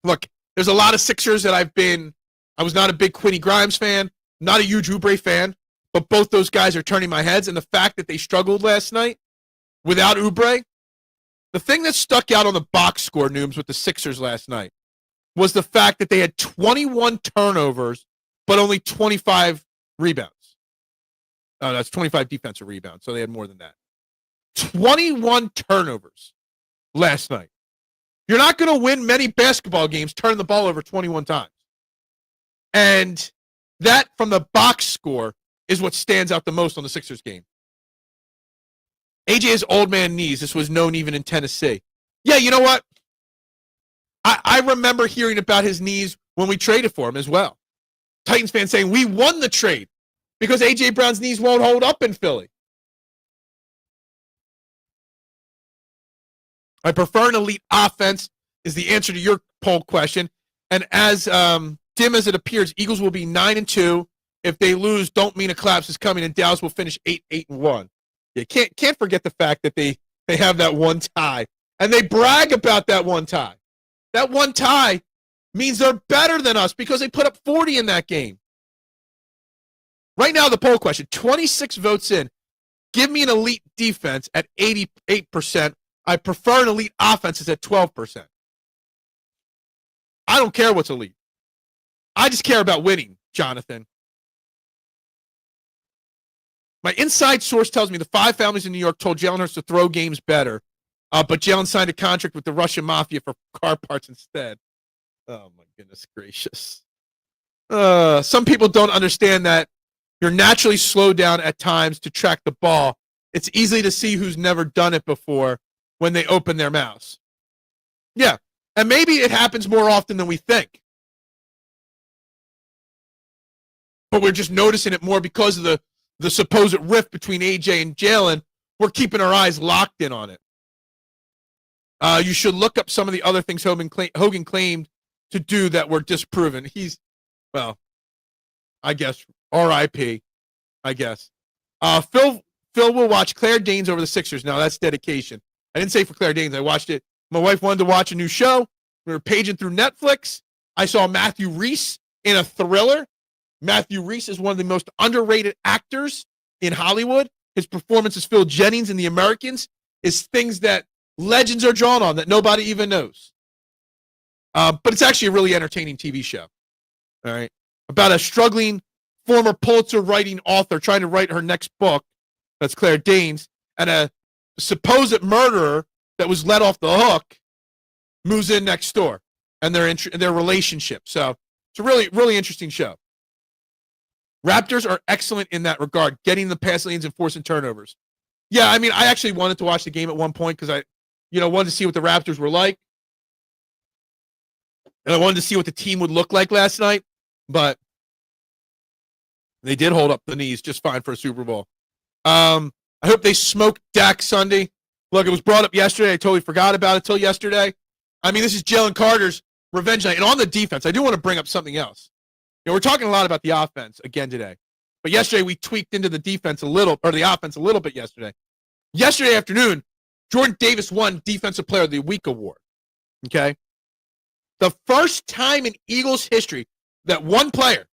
look, there's a lot of Sixers that I was not a big Quinny Grimes fan, not a huge Oubre fan, but both those guys are turning my heads. And the fact that they struggled last night without Oubre, the thing that stuck out on the box score, Nooms, with the Sixers last night was the fact that they had 21 turnovers, but only 25 rebounds. Oh, that's 25 defensive rebounds, so they had more than that. 21 turnovers last night. You're not going to win many basketball games turning the ball over 21 times. And that, from the box score, is what stands out the most on the Sixers game. AJ has old man knees. This was known even in Tennessee. Yeah, you know what? I remember hearing about his knees when we traded for him as well. Titans fans saying, we won the trade because AJ Brown's knees won't hold up in Philly. I prefer an elite offense is the answer to your poll question. And as dim as it appears, Eagles will be 9-2. If they lose, don't mean a collapse is coming, and Dallas will finish 8-1. You can't forget the fact that they have that one tie, and they brag about that one tie. That one tie means they're better than us because they put up 40 in that game. Right now, the poll question, 26 votes in. Give me an elite defense at 88%. I prefer an elite offense at 12%. I don't care what's elite. I just care about winning, Jonathan. My inside source tells me the 5 families in New York told Jalen Hurts to throw games better, but Jalen signed a contract with the Russian mafia for car parts instead. Oh, my goodness gracious. Some people don't understand that you're naturally slowed down at times to track the ball. It's easy to see who's never done it before when they open their mouths. Yeah, and maybe it happens more often than we think. But we're just noticing it more because of the supposed rift between AJ and Jaelan. We're keeping our eyes locked in on it. You should look up some of the other things Hogan claimed to do that were disproven. I guess, RIP, I guess. Phil will watch Claire Danes over the Sixers. Now, that's dedication. I didn't say for Claire Danes. I watched it. My wife wanted to watch a new show. We were paging through Netflix. I saw Matthew Reese in a thriller. Matthew Reese is one of the most underrated actors in Hollywood. His performance as Phil Jennings in The Americans is things that legends are drawn on that nobody even knows. But it's actually a really entertaining TV show. All right. About a struggling former Pulitzer writing author trying to write her next book. That's Claire Danes. And a supposed murderer that was let off the hook moves in next door and their relationship. So it's a really, really interesting show. Raptors are excellent in that regard, getting the pass lanes and forcing turnovers. Yeah, I mean, I actually wanted to watch the game at one point because I wanted to see what the Raptors were like. And I wanted to see what the team would look like last night. But they did hold up the knees just fine for a Super Bowl. I hope they smoked Dak Sunday. Look, it was brought up yesterday. I totally forgot about it till yesterday. I mean, this is Jalen Carter's revenge night. And on the defense, I do want to bring up something else. We're talking a lot about the offense again today. But yesterday we tweaked into the defense a little, or the offense a little bit yesterday. Yesterday afternoon, Jordan Davis won Defensive Player of the Week award. Okay? The first time in Eagles history that one player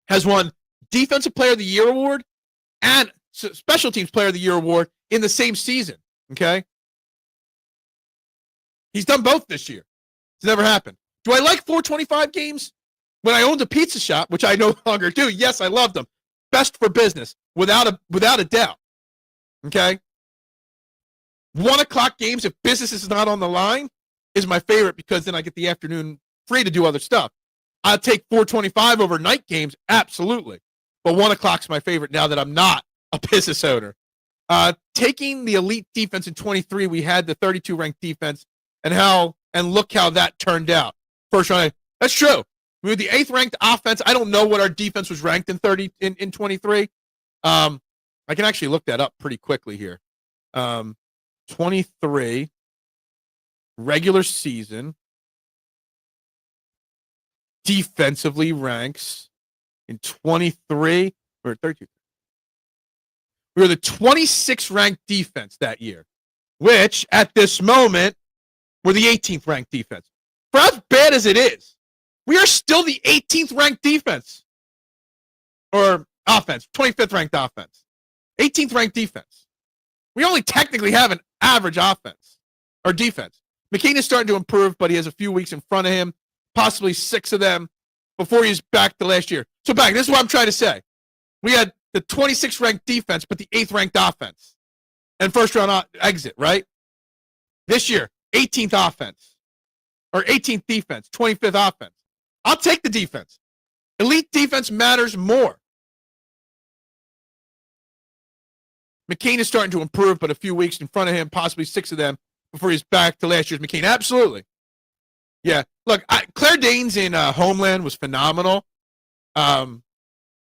has won Defensive Player of the Year award and Special Teams Player of the Year award in the same season. Okay? He's done both this year. It's never happened. Do I like 425 games? When I owned a pizza shop, which I no longer do, yes, I loved them. Best for business, without a doubt. Okay? 1 o'clock games, if business is not on the line, is my favorite because then I get the afternoon free to do other stuff. I'll take 425 over night games, absolutely. But 1 o'clock's my favorite now that I'm not a business owner. Taking the elite defense in 23, we had the 32 ranked defense and look how that turned out. First round, that's true. We were the 8th ranked offense. I don't know what our defense was ranked in 23. I can actually look that up pretty quickly here. 23 regular season defensively ranks in 23 or 32. We were the 26th ranked defense that year, which at this moment we're the 18th ranked defense. For as bad as it is, we are still the 18th ranked defense or offense, 25th ranked offense, 18th ranked defense. We only technically have an average offense or defense. McCain is starting to improve, but he has a few weeks in front of him, possibly 6 of them before he's back to last year. So back, this is what I'm trying to say. We had the 26th ranked defense, but the 8th ranked offense and first round exit, right? This year, 18th offense or 18th defense, 25th offense. I'll take the defense. Elite defense matters more. McCain is starting to improve, but a few weeks in front of him, possibly 6 of them before he's back to last year's McCain. Absolutely. Yeah. Look, Claire Danes in Homeland was phenomenal.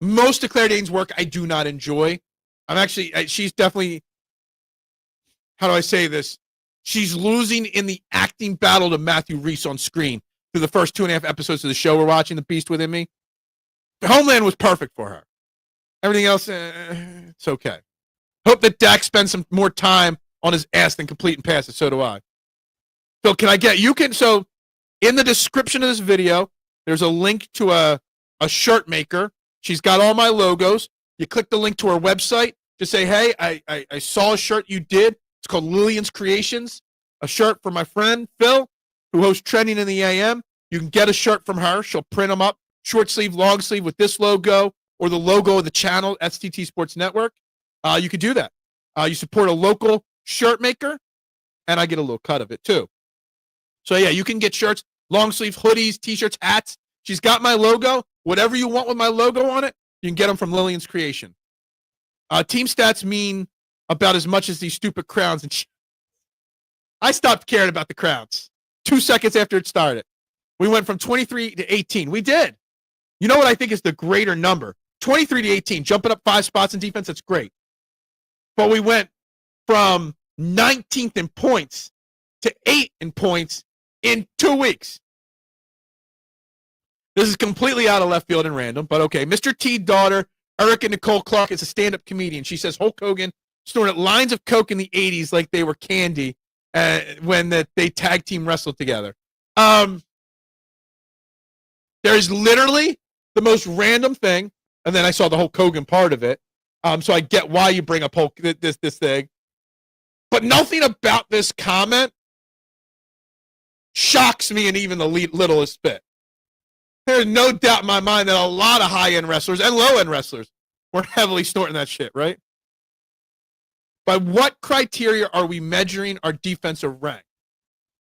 Most of Claire Danes' work I do not enjoy. She's definitely, how do I say this? She's losing in the acting battle to Matthew Reese on screen through the first 2.5 episodes of the show we're watching, The Beast Within Me. Homeland was perfect for her. Everything else, it's okay. Hope that Dak spends some more time on his ass than completing passes. So do I. So so in the description of this video, there's a link to a shirt maker. She's got all my logos. You click the link to her website. Just say, hey, I saw a shirt you did. It's called Lillian's Creations, a shirt for my friend Phil, who hosts Trending in the AM. You can get a shirt from her. She'll print them up, short sleeve, long sleeve with this logo or the logo of the channel, STT Sports Network. You could do that. You support a local shirt maker, and I get a little cut of it too. So yeah, you can get shirts, long sleeves, hoodies, t-shirts, hats. She's got my logo. Whatever you want with my logo on it, you can get them from Lillian's Creation. Team stats mean about as much as these stupid crowns. And I stopped caring about the crowns 2 seconds after it started. We went from 23 to 18. We did. You know what I think is the greater number? 23 to 18, jumping up 5 spots in defense, that's great. But we went from 19th in points to 8th in points in 2 weeks. This is completely out of left field and random, but okay. Mr. T daughter, Erica Nicole Clark, is a stand-up comedian. She says Hulk Hogan snorted lines of coke in the 80s like they were candy when they tag team wrestled together. There's literally the most random thing, and then I saw the Hulk Hogan part of it. So I get why you bring up Hulk this thing. But nothing about this comment shocks me in even the littlest bit. There's no doubt in my mind that a lot of high-end wrestlers and low-end wrestlers were heavily snorting that shit, right? By what criteria are we measuring our defensive rank?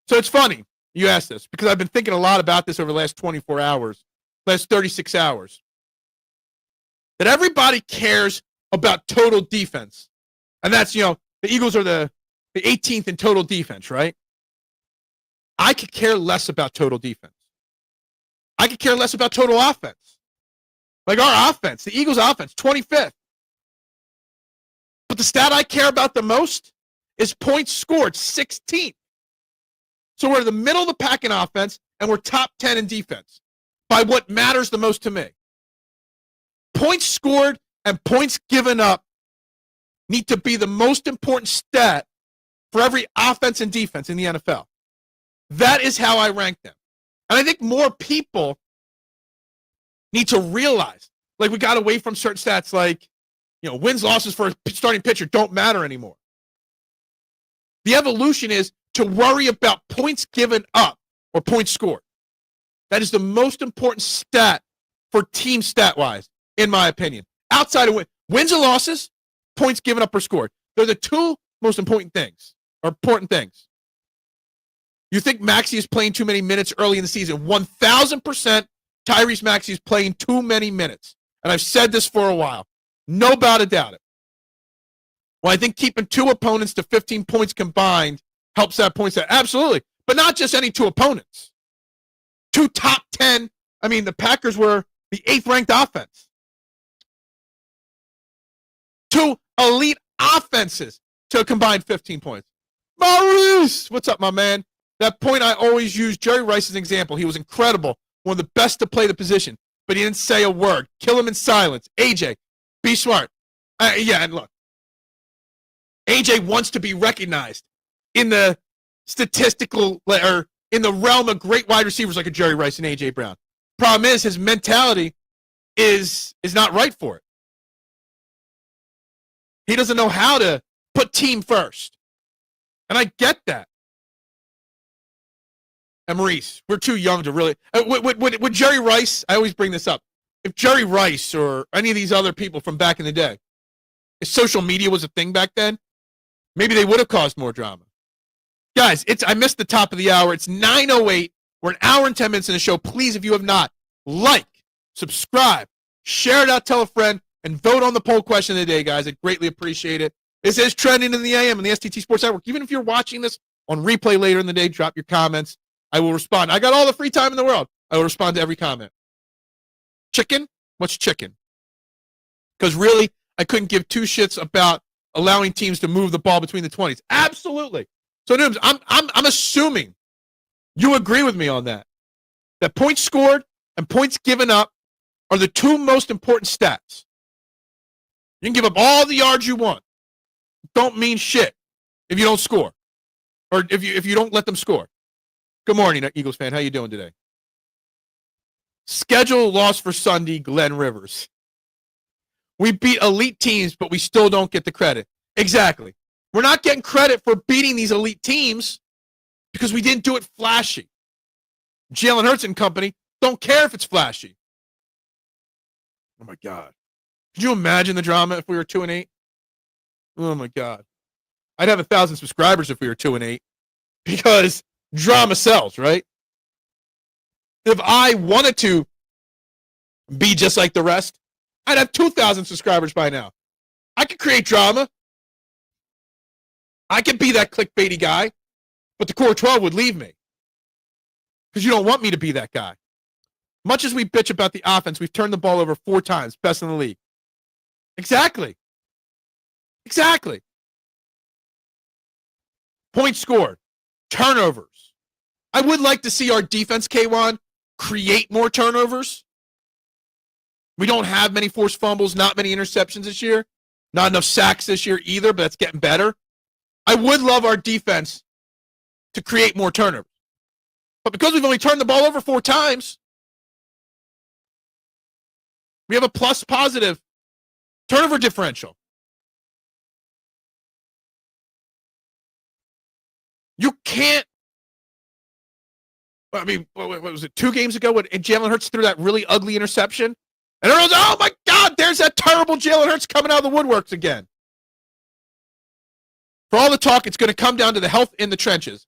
So it's funny you asked this because I've been thinking a lot about this over the last 24 hours, last 36 hours. That everybody cares about total defense. And that's, the Eagles are the 18th in total defense, right? I could care less about total defense. I could care less about total offense. Like our offense, the Eagles' offense, 25th. But the stat I care about the most is points scored, 16th. So we're in the middle of the pack in offense, and we're top 10 in defense by what matters the most to me. Points scored and points given up need to be the most important stat for every offense and defense in the NFL. That is how I rank them. And I think more people need to realize, like we got away from certain stats like, wins, losses for a starting pitcher don't matter anymore. The evolution is to worry about points given up or points scored. That is the most important stat for team stat-wise, in my opinion. Outside of wins and losses, points given up or scored. They're the two most important things. You think Maxey is playing too many minutes early in the season. 1,000% Tyrese Maxey is playing too many minutes. And I've said this for a while. No doubt about it. Well, I think keeping 2 opponents to 15 points combined helps that point set. Absolutely. but not just any two opponents. Two top 10. I mean, the Packers were the 8th ranked offense. Two elite offenses to a combined 15 points. Maurice, what's up, my man? That point I always use Jerry Rice as an example. He was incredible, one of the best to play the position, but he didn't say a word. Kill him in silence. AJ, be smart. Yeah, and look, AJ wants to be recognized in the statistical or in the realm of great wide receivers like a Jerry Rice and AJ Brown. Problem is, his mentality is not right for it. He doesn't know how to put team first. And I get that. And Maurice, we're too young to really. With Jerry Rice, I always bring this up. If Jerry Rice or any of these other people from back in the day, if social media was a thing back then, maybe they would have caused more drama. Guys, I missed the top of the hour. It's 9:08. We're an hour and 10 minutes in the show. Please, if you have not, like, subscribe, share it out, tell a friend, and vote on the poll question of the day, guys. I'd greatly appreciate it. This is Trending in the AM on the STT Sports Network. Even if you're watching this on replay later in the day, drop your comments. I will respond. I got all the free time in the world. I will respond to every comment. Chicken? What's chicken? Because really, I couldn't give two shits about allowing teams to move the ball between the 20s. Absolutely. So, Nooms, I'm assuming you agree with me on that. That points scored and points given up are the two most important stats. You can give up all the yards you want. Don't mean shit if you don't score. Or if you don't let them score. Good morning, Eagles fan. How you doing today? Schedule loss for Sunday, Glenn Rivers. We beat elite teams, but we still don't get the credit. Exactly. We're not getting credit for beating these elite teams because we didn't do it flashy. Jalen Hurts and company don't care if it's flashy. Oh, my God. Could you imagine the drama if we were 2-8? Oh, my God. I'd have 1,000 subscribers if we were 2-8 because drama sells, right? If I wanted to be just like the rest, I'd have 2,000 subscribers by now. I could create drama. I could be that clickbaity guy, but the core 12 would leave me because you don't want me to be that guy. Much as we bitch about the offense, we've turned the ball over 4 times, best in the league. Exactly. Points scored. Turnovers. I would like to see our defense, K1, create more turnovers. We don't have many forced fumbles, not many interceptions this year. Not enough sacks this year either, but that's getting better. I would love our defense to create more turnovers. But because we've only turned the ball over 4 times, we have a plus-positive turnover differential. You can't. I mean, what was it, 2 games ago when Jalen Hurts threw that really ugly interception? And everyone's, oh, my God, there's that terrible Jalen Hurts coming out of the woodworks again. For all the talk, it's going to come down to the health in the trenches.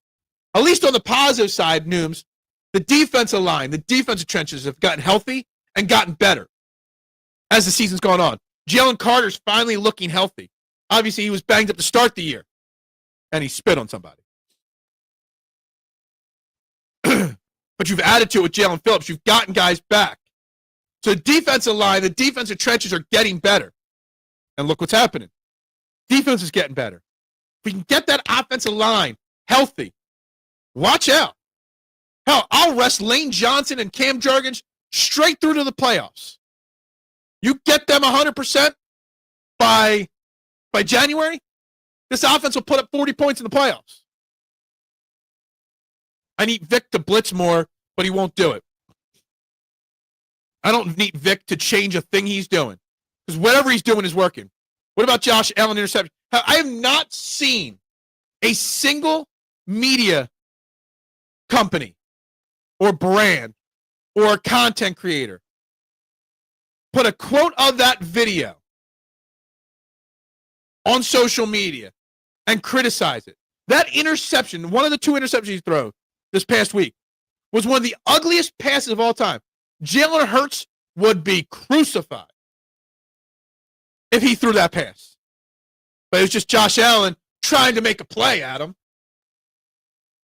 At least on the positive side, Nooms, the defensive line, the defensive trenches have gotten healthy and gotten better as the season's gone on. Jalen Carter's finally looking healthy. Obviously, he was banged up to start the year, and he spit on somebody. But you've added to it with Jalen Phillips. You've gotten guys back. So the defensive line, the defensive trenches are getting better. And look what's happening. Defense is getting better. If we can get that offensive line healthy, watch out. Hell, I'll rest Lane Johnson and Cam Jurgens straight through to the playoffs. You get them 100% by January, this offense will put up 40 points in the playoffs. I need Vic to blitz more, but he won't do it. I don't need Vic to change a thing he's doing because whatever he's doing is working. What about Josh Allen interception? I have not seen a single media company or brand or a content creator put a quote of that video on social media and criticize it. That interception, one of the 2 interceptions he threw this past week, was one of the ugliest passes of all time. Jalen Hurts would be crucified if he threw that pass. But it was just Josh Allen trying to make a play at him.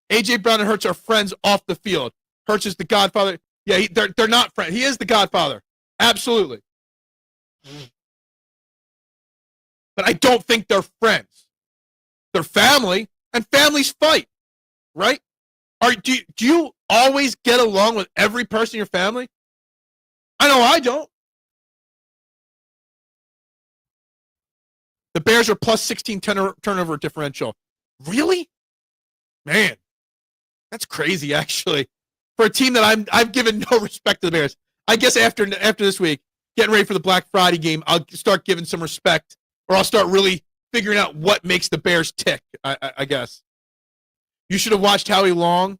A.J. Brown and Hurts are friends off the field. Hurts is the godfather. Yeah, they're not friends. He is the godfather. Absolutely. But I don't think they're friends. They're family, and families fight, right? Do you always get along with every person in your family? I know I don't. The Bears are plus 16 turnover differential. Really? Man, that's crazy, actually. For a team that I've given no respect to the Bears. I guess after this week, getting ready for the Black Friday game, I'll start giving some respect, or I'll start really figuring out what makes the Bears tick, I guess. You should have watched Howie Long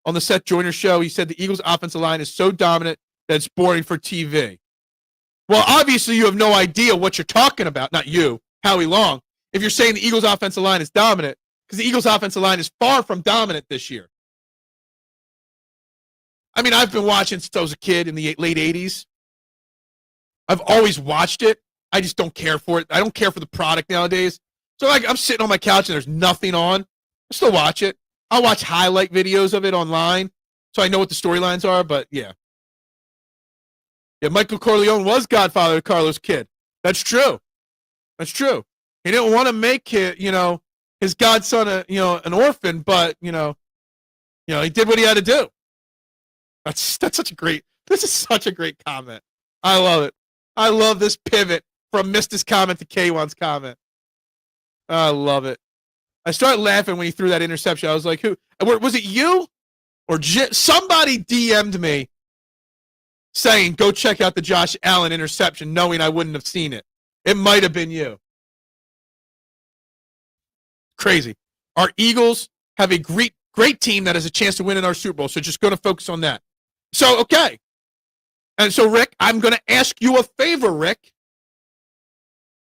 on the Seth Joyner show. He said the Eagles' offensive line is so dominant that it's boring for TV. Well, obviously you have no idea what you're talking about. Not you, Howie Long. If you're saying the Eagles' offensive line is dominant, because the Eagles' offensive line is far from dominant this year. I mean, I've been watching since I was a kid in the late 80s. I've always watched it. I just don't care for it. I don't care for the product nowadays. So like, I'm sitting on my couch and there's nothing on. I still watch it. I'll watch highlight videos of it online so I know what the storylines are, but yeah. Yeah, Michael Corleone was godfather of Carlos Kidd. That's true. That's true. He didn't want to make it, his godson, an orphan, but, he did what he had to do. This is such a great comment. I love it. I love this pivot from Mista's comment to K1's comment. I love it. I started laughing when he threw that interception. I was like, who? Was it you? Or somebody DM'd me saying, go check out the Josh Allen interception, knowing I wouldn't have seen it. It might have been you. Crazy. Our Eagles have a great team that has a chance to win in our Super Bowl, so just going to focus on that. So, okay. And so, Rick, I'm going to ask you a favor, Rick.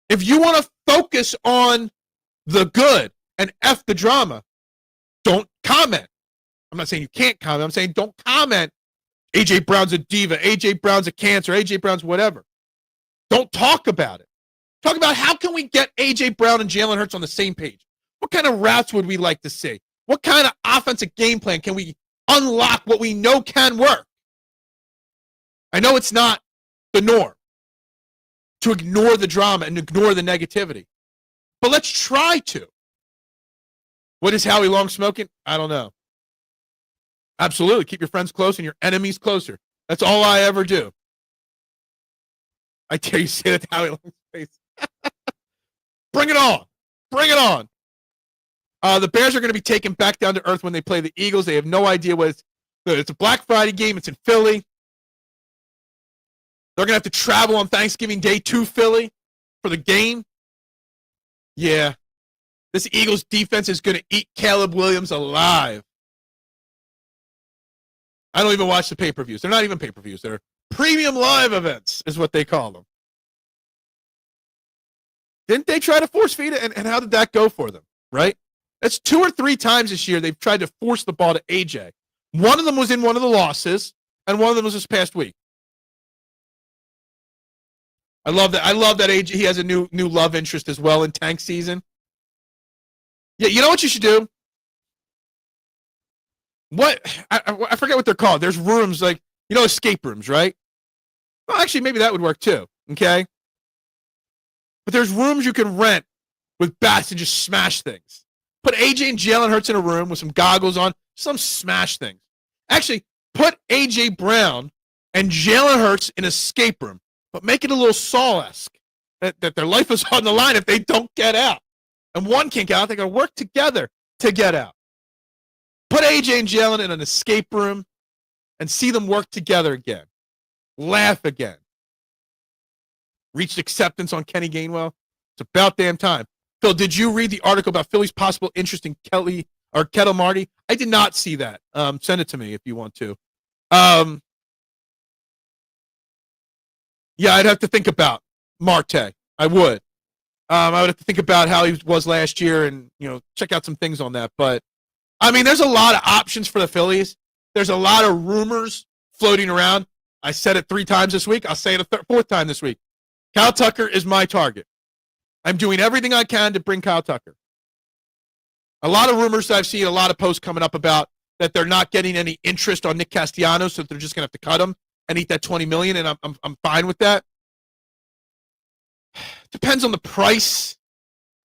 If you want to focus on the good and F the drama, don't comment. I'm not saying you can't comment. I'm saying don't comment. A.J. Brown's a diva. A.J. Brown's a cancer. A.J. Brown's whatever. Don't talk about it. Talk about how can we get A.J. Brown and Jalen Hurts on the same page? What kind of routes would we like to see? What kind of offensive game plan can we unlock what we know can work? I know it's not the norm to ignore the drama and ignore the negativity, but let's try to. What is Howie Long smoking? I don't know. Absolutely. Keep your friends close and your enemies closer. That's all I ever do. I dare you say that to Howie Long's face. Bring it on. Bring it on. The Bears are going to be taken back down to earth when they play the Eagles. They have no idea what it's a Black Friday game. It's in Philly. They're going to have to travel on Thanksgiving Day to Philly for the game. Yeah. This Eagles defense is going to eat Caleb Williams alive. I don't even watch the pay-per-views. They're not even pay-per-views. They're premium live events is what they call them. Didn't they try to force feed it? And how did that go for them, right? That's 2 or 3 times this year they've tried to force the ball to AJ. One of them was in one of the losses, and one of them was this past week. I love that. I love that AJ. He has a new love interest as well in tank season. Yeah, you know what you should do? What I forget what they're called. There's rooms like, escape rooms, right? Well, actually, maybe that would work too. Okay, but there's rooms you can rent with bats and just smash things. Put AJ and Jalen Hurts in a room with some goggles on, some smash things. Actually, put AJ Brown and Jalen Hurts in an escape room, but make it a little Saul-esque that their life is on the line if they don't get out. And one can't get out, they got to work together to get out. Put AJ and Jalen in an escape room and see them work together again. Laugh again. Reached acceptance on Kenny Gainwell. It's about damn time. Phil, did you read the article about Philly's possible interest in Kettle Marty? I did not see that. Send it to me if you want to. Yeah, I'd have to think about Marte. I would. I would have to think about how he was last year and, check out some things on that. But, I mean, there's a lot of options for the Phillies. There's a lot of rumors floating around. I said it 3 times this week. I'll say it a 4th time this week. Kyle Tucker is my target. I'm doing everything I can to bring Kyle Tucker. A lot of rumors that I've seen, a lot of posts coming up about that they're not getting any interest on Nick Castellanos, so they're just going to have to cut him and eat that $20 million, and I'm fine with that. Depends on the price.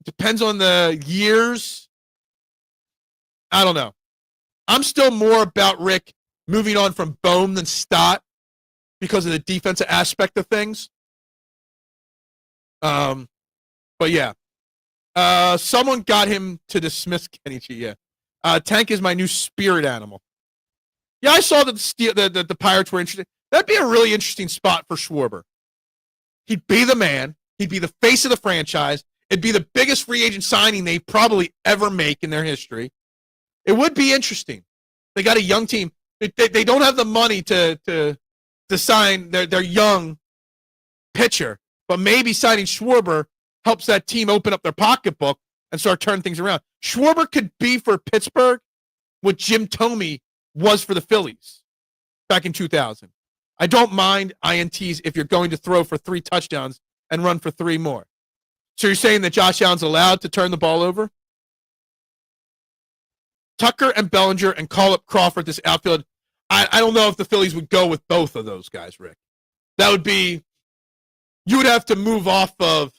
Depends on the years. I don't know. I'm still more about Rick moving on from Bohm than Stott because of the defensive aspect of things. But yeah. Someone got him to dismiss Kenny G. Yeah. Tank is my new spirit animal. Yeah, I saw that the Pirates were interested. That'd be a really interesting spot for Schwarber. He'd be the man. He'd be the face of the franchise. It'd be the biggest free agent signing they probably ever make in their history. It would be interesting. They got a young team. They don't have the money to sign their young pitcher, but maybe signing Schwarber helps that team open up their pocketbook and start turning things around. Schwarber could be for Pittsburgh what Jim Thome was for the Phillies back in 2000. I don't mind INTs if you're going to throw for 3 touchdowns and run for 3 more. So you're saying that Josh Allen's allowed to turn the ball over? Tucker and Bellinger and call up Crawford, this outfield. I don't know if the Phillies would go with both of those guys, Rick. That would be, you would have to move off of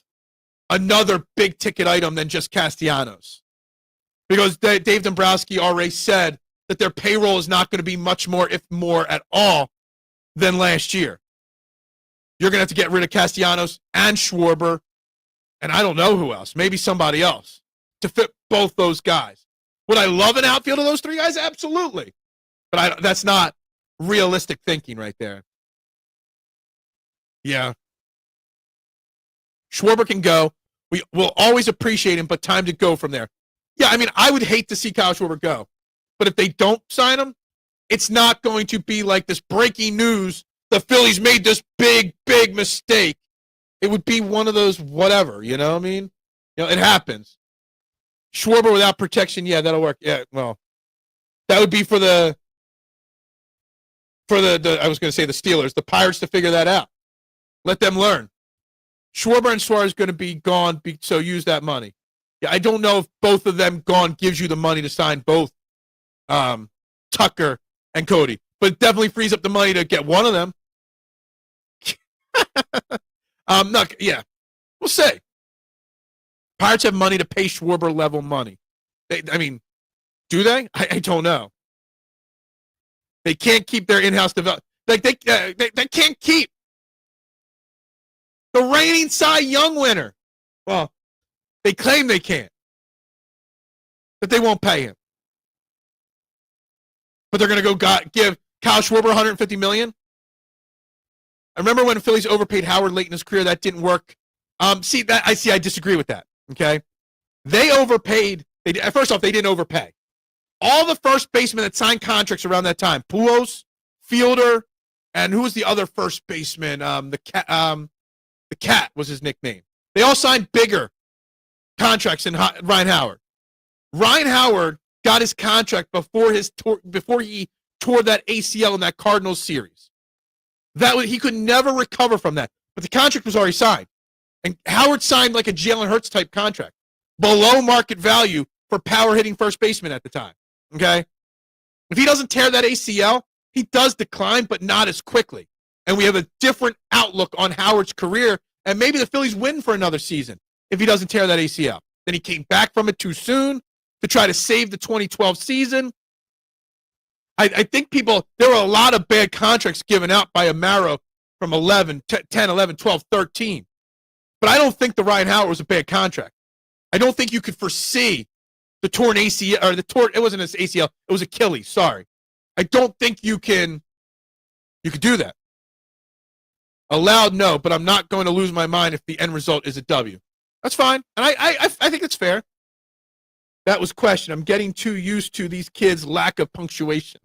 another big ticket item than just Castellanos. Because Dave Dombrowski already said that their payroll is not going to be much more, if more at all, than last year. You're going to have to get rid of Castellanos and Schwarber, and I don't know who else, maybe somebody else, to fit both those guys. Would I love an outfield of those 3 guys? Absolutely. But that's not realistic thinking right there. Yeah. Schwarber can go. We will always appreciate him, but time to go from there. Yeah, I mean, I would hate to see Kyle Schwarber go. But if they don't sign him, it's not going to be like this breaking news, the Phillies made this big, big mistake. It would be one of those whatever, you know what I mean? You know, it happens. Schwarber without protection, yeah, that'll work. Yeah, well, that would be for the I was going to say the Steelers, the Pirates to figure that out. Let them learn. Schwarber and Suarez are going to be gone, so use that money. Yeah, I don't know if both of them gone gives you the money to sign both Tucker and Cody, but it definitely frees up the money to get one of them. Yeah, we'll see. Pirates have money to pay Schwarber level money. I mean, do they? I don't know. They can't keep their in-house development. Like they can't keep the reigning Cy Young winner. Well, they claim they can't, but they won't pay him. But they're going to go give Kyle Schwarber $150 million. I remember when the Phillies overpaid Howard late in his career. That didn't work. I disagree with that. Okay, they overpaid. First off, they didn't overpay. All the first basemen that signed contracts around that time, Pujols, Fielder, and who was the other first baseman? The Cat was his nickname. They all signed bigger contracts than Ryan Howard. Ryan Howard got his contract before he tore that ACL in that Cardinals series. He could never recover from that. But the contract was already signed. And Howard signed like a Jalen Hurts type contract, below market value for power hitting first baseman at the time. Okay? If he doesn't tear that ACL, he does decline, but not as quickly. And we have a different outlook on Howard's career, and maybe the Phillies win for another season if he doesn't tear that ACL. Then he came back from it too soon to try to save the 2012 season. I think there were a lot of bad contracts given out by Amaro from 10, 11, 12, 13. But I don't think the Ryan Howard was a bad contract. I don't think you could foresee the torn ACL, or it wasn't an ACL, it was Achilles, sorry. I don't think you could do that. Allowed, no, but I'm not going to lose my mind if the end result is a W. That's fine. And I think it's fair. That was question. I'm getting too used to these kids' lack of punctuation.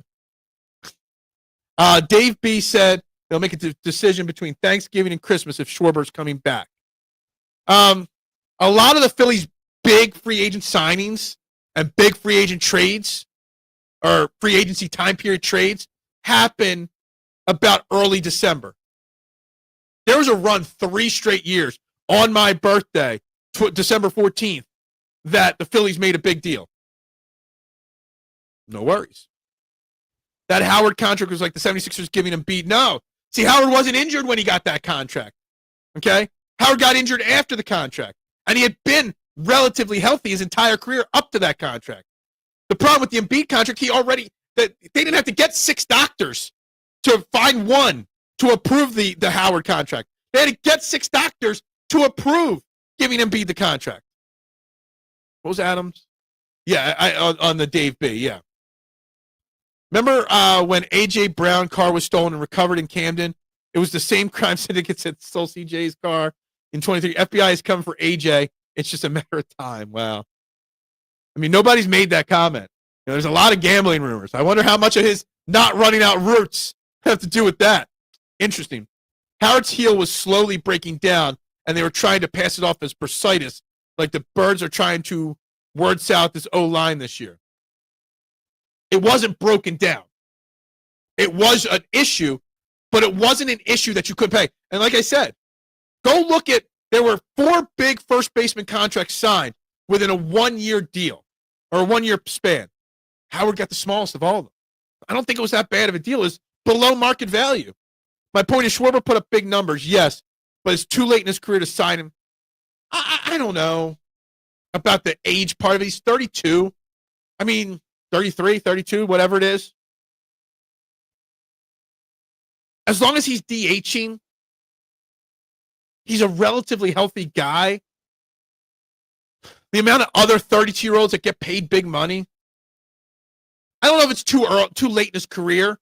Dave B said they'll make a decision between Thanksgiving and Christmas if Schwarber's coming back. A lot of the Phillies' big free agent signings and big free agent trades or free agency time period trades happen about early December. There was a run 3 straight years on my birthday, December 14th, that the Phillies made a big deal. No worries. That Howard contract was like the 76ers giving him Embiid. No. See, Howard wasn't injured when he got that contract. Okay? Howard got injured after the contract. And he had been relatively healthy his entire career up to that contract. The problem with the Embiid contract, they didn't have to get 6 doctors to find one to approve the Howard contract. They had to get 6 doctors to approve giving Embiid the contract. What was Adams? Yeah, on the Dave B, yeah. Remember when A.J. Brown car was stolen and recovered in Camden? It was the same crime syndicates that stole C.J.'s car in 23. FBI is coming for A.J. It's just a matter of time. Wow. I mean, nobody's made that comment. There's a lot of gambling rumors. I wonder how much of his not running out routes have to do with that. Interesting. Howard's heel was slowly breaking down, and they were trying to pass it off as bursitis, like the Birds are trying to word salad this O-line this year. It wasn't broken down. It was an issue, but it wasn't an issue that you could pay. And like I said, go look at, there were 4 big first baseman contracts signed within a 1-year deal or a 1-year span. Howard got the smallest of all of them. I don't think it was that bad of a deal. It's below market value. My point is Schwarber put up big numbers, yes, but it's too late in his career to sign him. I don't know about the age part of it. He's 32. I mean, 33, 32, whatever it is. As long as he's DHing, he's a relatively healthy guy. The amount of other 32-year-olds that get paid big money, I don't know if it's too late in his career.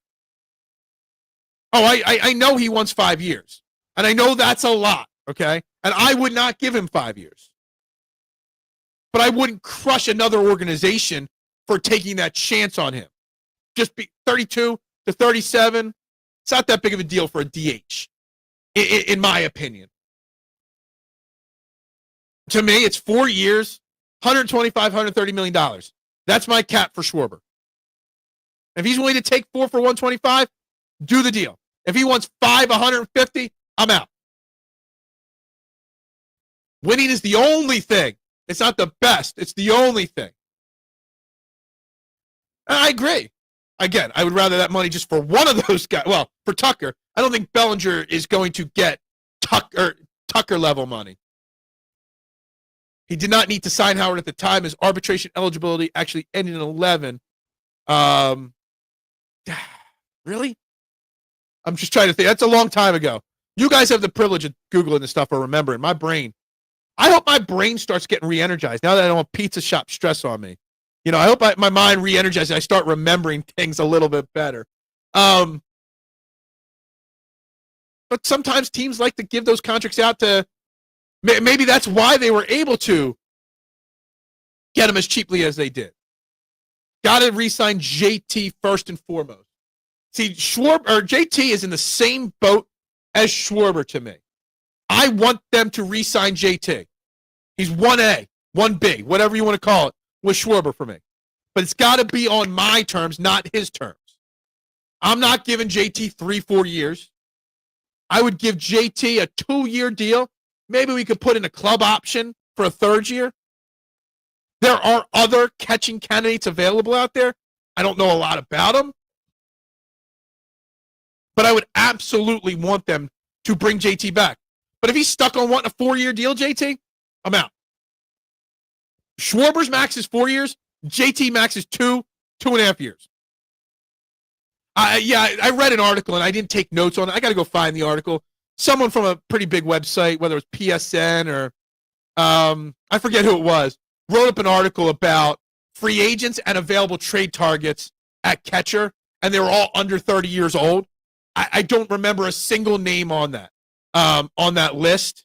Oh, I know he wants 5 years. And I know that's a lot, okay? And I would not give him 5 years. But I wouldn't crush another organization for taking that chance on him. Just be 32 to 37. It's not that big of a deal for a DH, in my opinion. To me, it's 4 years, $125, $130 million. That's my cap for Schwarber. If he's willing to take 4 for 125, do the deal. If he wants 5, 150, I'm out. Winning is the only thing. It's not the best. It's the only thing. I agree. Again, I would rather that money just for one of those guys. Well, for Tucker, I don't think Bellinger is going to get Tucker level money. He did not need to sign Howard at the time. His arbitration eligibility actually ended in 11. Really? I'm just trying to think. That's a long time ago. You guys have the privilege of Googling this stuff or remembering. My brain. I hope my brain starts getting re-energized now that I don't have pizza shop stress on me. I hope my mind re-energizes. I start remembering things a little bit better. But sometimes teams like to give those contracts out to, maybe that's why they were able to get them as cheaply as they did. Got to re-sign JT first and foremost. See, JT is in the same boat as Schwarber to me. I want them to re-sign JT. He's 1A, 1B, whatever you want to call it, with Schwarber for me. But it's got to be on my terms, not his terms. I'm not giving JT 3-4 years. I would give JT a 2-year deal. Maybe we could put in a club option for a 3rd year. There are other catching candidates available out there. I don't know a lot about them. But I would absolutely want them to bring JT back. But if he's stuck on wanting a 4-year deal, JT, I'm out. Schwarber's max is 4 years. JT max is 2.5 years. I read an article and I didn't take notes on it. I got to go find the article. Someone from a pretty big website, whether it was PSN or I forget who it was, wrote up an article about free agents and available trade targets at catcher, and they were all under 30 years old. I don't remember a single name on that list,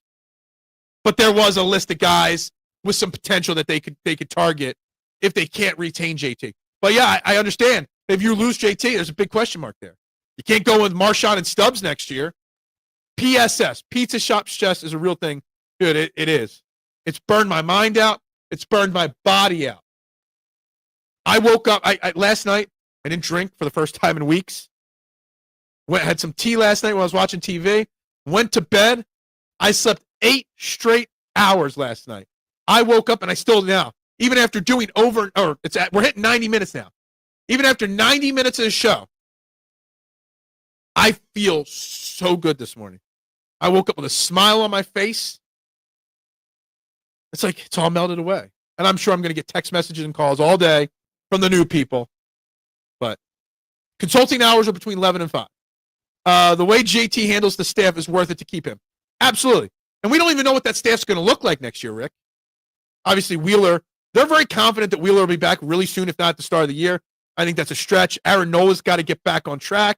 but there was a list of guys with some potential that they could target if they can't retain JT. But yeah, I understand. If you lose JT, there's a big question mark there. You can't go with Marchand and Stubbs next year. PSS, Pizza Shop Stress, is a real thing. Dude, it is. It's burned my mind out. It's burned my body out. I woke up last night. I didn't drink for the first time in weeks. Had some tea last night while I was watching TV. Went to bed. I slept 8 straight hours last night. I woke up and I still now, even after doing we're hitting 90 minutes now. Even after 90 minutes of the show, I feel so good this morning. I woke up with a smile on my face. It's like it's all melted away. And I'm sure I'm going to get text messages and calls all day from the new people. But consulting hours are between 11 and 5. The way JT handles the staff is worth it to keep him. Absolutely. And we don't even know what that staff's going to look like next year, Rick. Obviously, Wheeler, they're very confident that Wheeler will be back really soon, if not at the start of the year. I think that's a stretch. Aaron Nola's got to get back on track.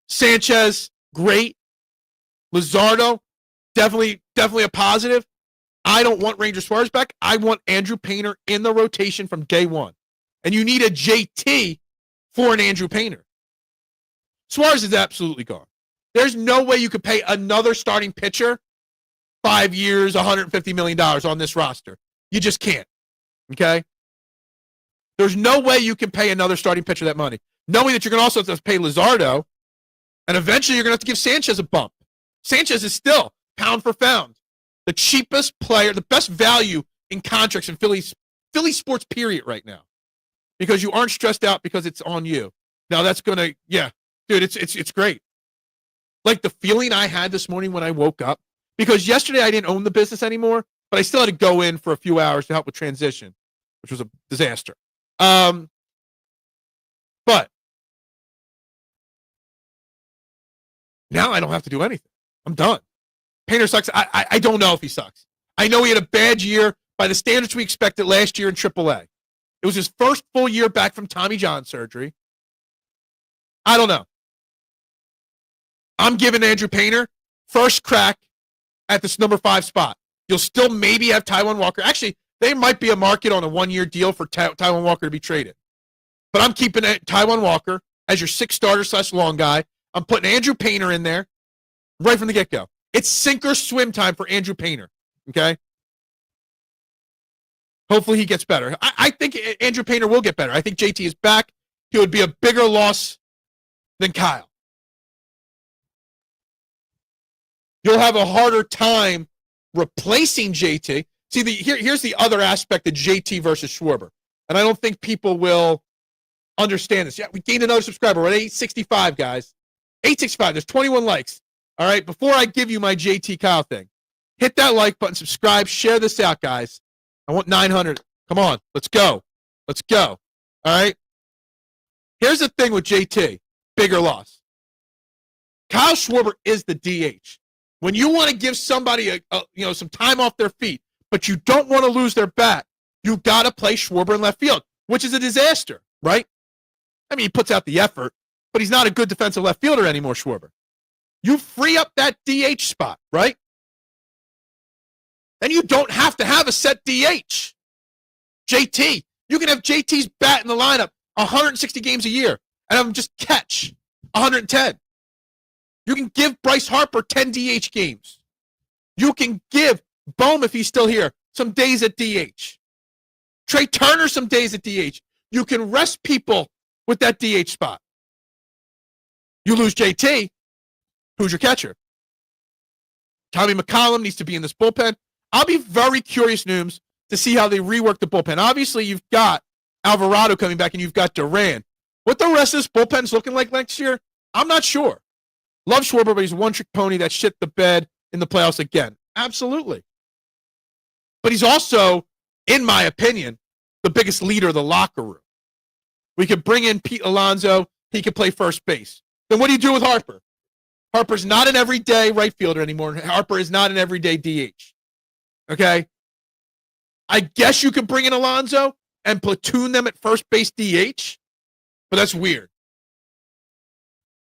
Sanchez, great. Luzardo, definitely a positive. I don't want Ranger Suarez back. I want Andrew Painter in the rotation from day one. And you need a JT for an Andrew Painter. Suarez is absolutely gone. There's no way you could pay another starting pitcher 5 years, $150 million on this roster. You just can't. Okay? There's no way you can pay another starting pitcher that money. Knowing that you're going to also have to pay Luzardo, and eventually you're going to have to give Sanchez a bump. Sanchez is still, pound for pound, the cheapest player, the best value in contracts in Philly sports period right now. Because you aren't stressed out because it's on you. Now that's going to, yeah, dude, it's great. Like the feeling I had this morning when I woke up, because yesterday I didn't own the business anymore, but I still had to go in for a few hours to help with transition, which was a disaster. But now I don't have to do anything. I'm done. Painter sucks. I don't know if he sucks. I know he had a bad year by the standards we expected last year in AAA. It was his first full year back from Tommy John surgery. I don't know. I'm giving Andrew Painter first crack at this number 5 spot. You'll still maybe have Taijuan Walker. Actually, there might be a market on a 1-year deal for Taijuan Walker to be traded. But I'm keeping Taijuan Walker as your 6th starter / long guy. I'm putting Andrew Painter in there right from the get-go. It's sink or swim time for Andrew Painter, okay? Hopefully he gets better. I think Andrew Painter will get better. I think JT is back. He would be a bigger loss than Kyle. You'll have a harder time replacing JT. See, here's the other aspect of JT versus Schwarber. And I don't think people will understand this. Yeah, we gained another subscriber. We're at 865, guys. 865. There's 21 likes. All right, before I give you my JT Kyle thing, hit that like button, subscribe, share this out, guys. I want 900. Come on, let's go. Let's go. All right? Here's the thing with JT, bigger loss. Kyle Schwarber is the DH. When you want to give somebody some time off their feet, but you don't want to lose their bat, you got to play Schwarber in left field, which is a disaster, right? I mean, he puts out the effort, but he's not a good defensive left fielder anymore, Schwarber. You free up that DH spot, right? And you don't have to have a set DH. JT, you can have JT's bat in the lineup 160 games a year and have him just catch 110. You can give Bryce Harper 10 DH games. You can give Bohm, if he's still here, some days at DH. Trey Turner some days at DH. You can rest people with that DH spot. You lose JT, who's your catcher? Tommy McCollum needs to be in this bullpen. I'll be very curious, Nooms, to see how they rework the bullpen. Obviously, you've got Alvarado coming back and you've got Duran. What the rest of this bullpen's looking like next year, I'm not sure. Love Schwarber, but he's a one-trick pony that shit the bed in the playoffs again. Absolutely. But he's also, in my opinion, the biggest leader of the locker room. We could bring in Pete Alonso. He could play first base. Then what do you do with Harper? Harper's not an everyday right fielder anymore. Harper is not an everyday DH. Okay? I guess you could bring in Alonso and platoon them at first base DH, but that's weird.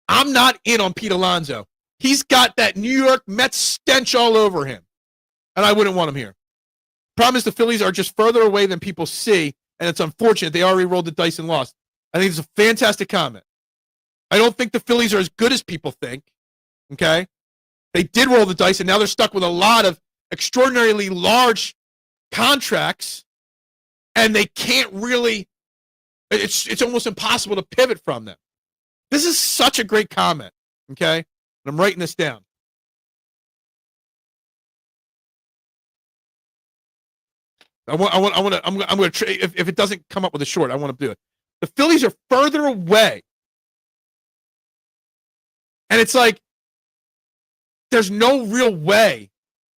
I'm not in on Pete Alonso. He's got that New York Mets stench all over him, and I wouldn't want him here. Problem is the Phillies are just further away than people see, and it's unfortunate. They already rolled the dice and lost. I think it's a fantastic comment. I don't think the Phillies are as good as people think, okay? They did roll the dice, and now they're stuck with a lot of extraordinarily large contracts, and they can't really, it's almost impossible to pivot from them. This is such a great comment, okay? And I'm writing this down. I'm going to if it doesn't come up with a short, I want to do it. The Phillies are further away. And it's like, there's no real way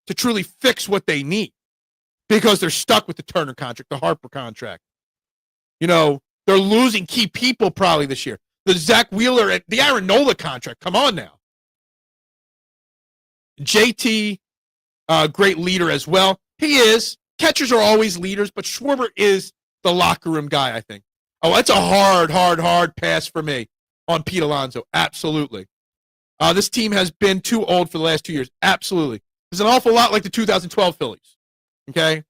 to truly fix what they need because they're stuck with the Turner contract, the Harper contract. You know, they're losing key people probably this year. The Zach Wheeler and the Aaron Nola contract. Come on now. JT, great leader as well. He is. Catchers are always leaders, but Schwarber is the locker room guy, I think. Oh, that's a hard pass for me on Pete Alonso. Absolutely. This team has been too old for the last 2 years. Absolutely. It's an awful lot like the 2012 Phillies. Okay?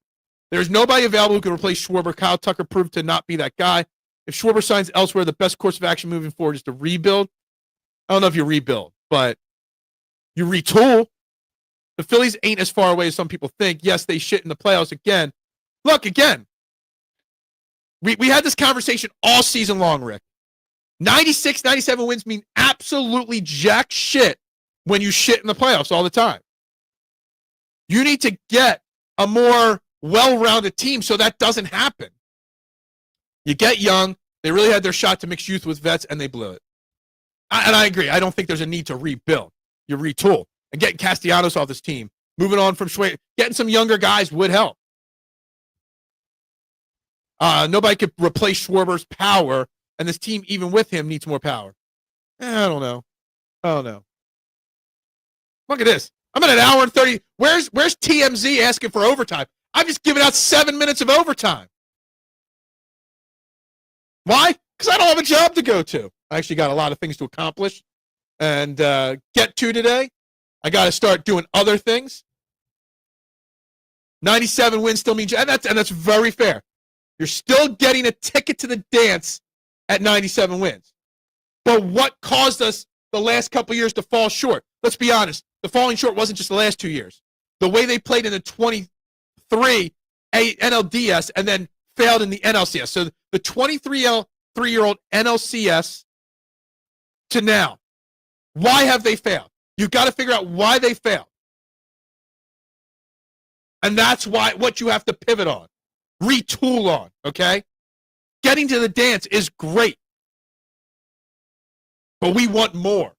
There's nobody available who can replace Schwarber. Kyle Tucker proved to not be that guy. If Schwarber signs elsewhere, the best course of action moving forward is to rebuild. I don't know if you rebuild, but you retool. The Phillies ain't as far away as some people think. Yes, they shit in the playoffs again. Look, again, we had this conversation all season long, Rick. 96, 97 wins mean absolutely jack shit when you shit in the playoffs all the time. You need to get a more well-rounded team so that doesn't happen. You get young. They really had their shot to mix youth with vets, and they blew it. And I agree. I don't think there's a need to rebuild. You retool. And getting Castellanos off this team, moving on from Schwarber, getting some younger guys would help. Nobody could replace Schwarber's power, and this team, even with him, needs more power. I don't know. Look at this. I'm at an hour and 30. Where's TMZ asking for overtime? I've just given out 7 minutes of overtime. Why? Because I don't have a job to go to. I actually got a lot of things to accomplish and get to today. I got to start doing other things. 97 wins still means, and that's very fair. You're still getting a ticket to the dance at 97 wins. But what caused us the last couple of years to fall short? Let's be honest. The falling short wasn't just the last 2 years. The way they played in the 23 NLDS and then failed in the NLCS. So the 23-year-old NLCS to now. Why have they failed? You've got to figure out why they failed. And that's what you have to pivot on. Retool on, okay? Getting to the dance is great. But we want more,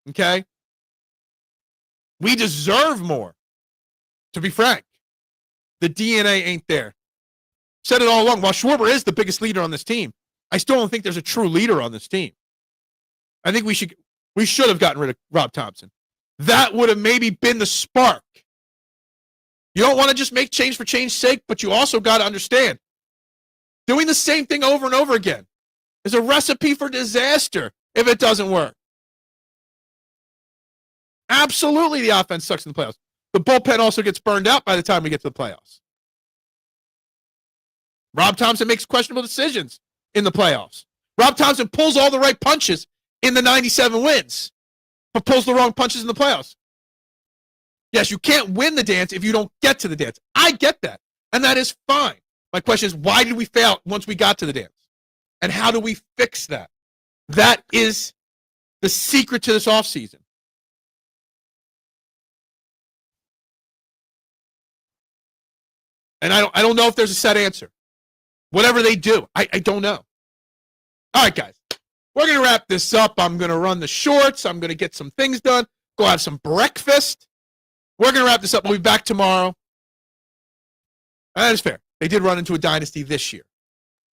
okay? We deserve more, to be frank. The DNA ain't there. Said it all along. While Schwarber is the biggest leader on this team, I still don't think there's a true leader on this team. I think we should have gotten rid of Rob Thompson. That would have maybe been the spark. You don't want to just make change for change's sake, but you also got to understand, doing the same thing over and over again is a recipe for disaster if it doesn't work. Absolutely, the offense sucks in the playoffs. The bullpen also gets burned out by the time we get to the playoffs. Rob Thompson makes questionable decisions in the playoffs. Rob Thompson pulls all the right punches in the 97 wins, but pulls the wrong punches in the playoffs. Yes, you can't win the dance if you don't get to the dance. I get that, and that is fine. My question is, why did we fail once we got to the dance? And how do we fix that? That is the secret to this offseason. And I don't know if there's a set answer. Whatever they do, I don't know. All right, guys. We're going to wrap this up. I'm going to run the shorts. I'm going to get some things done. Go have some breakfast. We're going to wrap this up. We'll be back tomorrow. That is fair. They did run into a dynasty this year.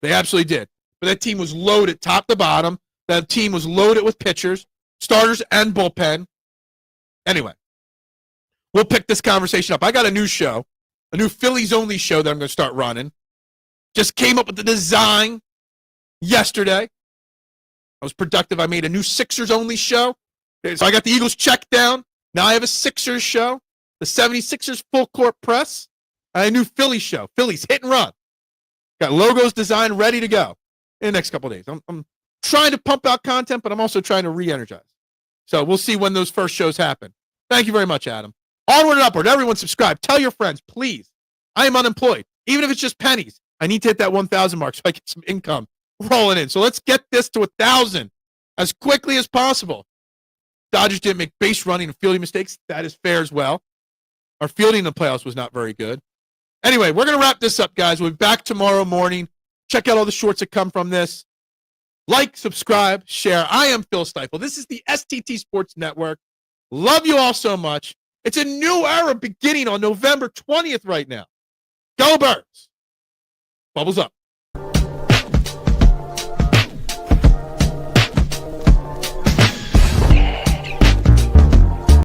They absolutely did. But that team was loaded top to bottom. That team was loaded with pitchers, starters, and bullpen. Anyway, we'll pick this conversation up. I got a new show, a new Phillies-only show that I'm going to start running. Just came up with the design yesterday. I was productive. I made a new Sixers-only show. So I got the Eagles checked down. Now I have a Sixers show, the 76ers full court press, and a new Phillies show, Phillies hit and run. Got logos designed, ready to go in the next couple of days. I'm trying to pump out content, but I'm also trying to re-energize. So we'll see when those first shows happen. Thank you very much, Adam. Onward and upward. Everyone subscribe. Tell your friends, please. I am unemployed. Even if it's just pennies, I need to hit that 1,000 mark so I get some income rolling in. So let's get this to 1,000 as quickly as possible. Dodgers didn't make base running and fielding mistakes. That is fair as well. Our fielding in the playoffs was not very good. Anyway, we're going to wrap this up, guys. We'll be back tomorrow morning. Check out all the shorts that come from this. Like, subscribe, share. I am Phil Stiefel. This is the STT Sports Network. Love you all so much. It's a new era beginning on November 20th right now. Go Birds. Bubbles up.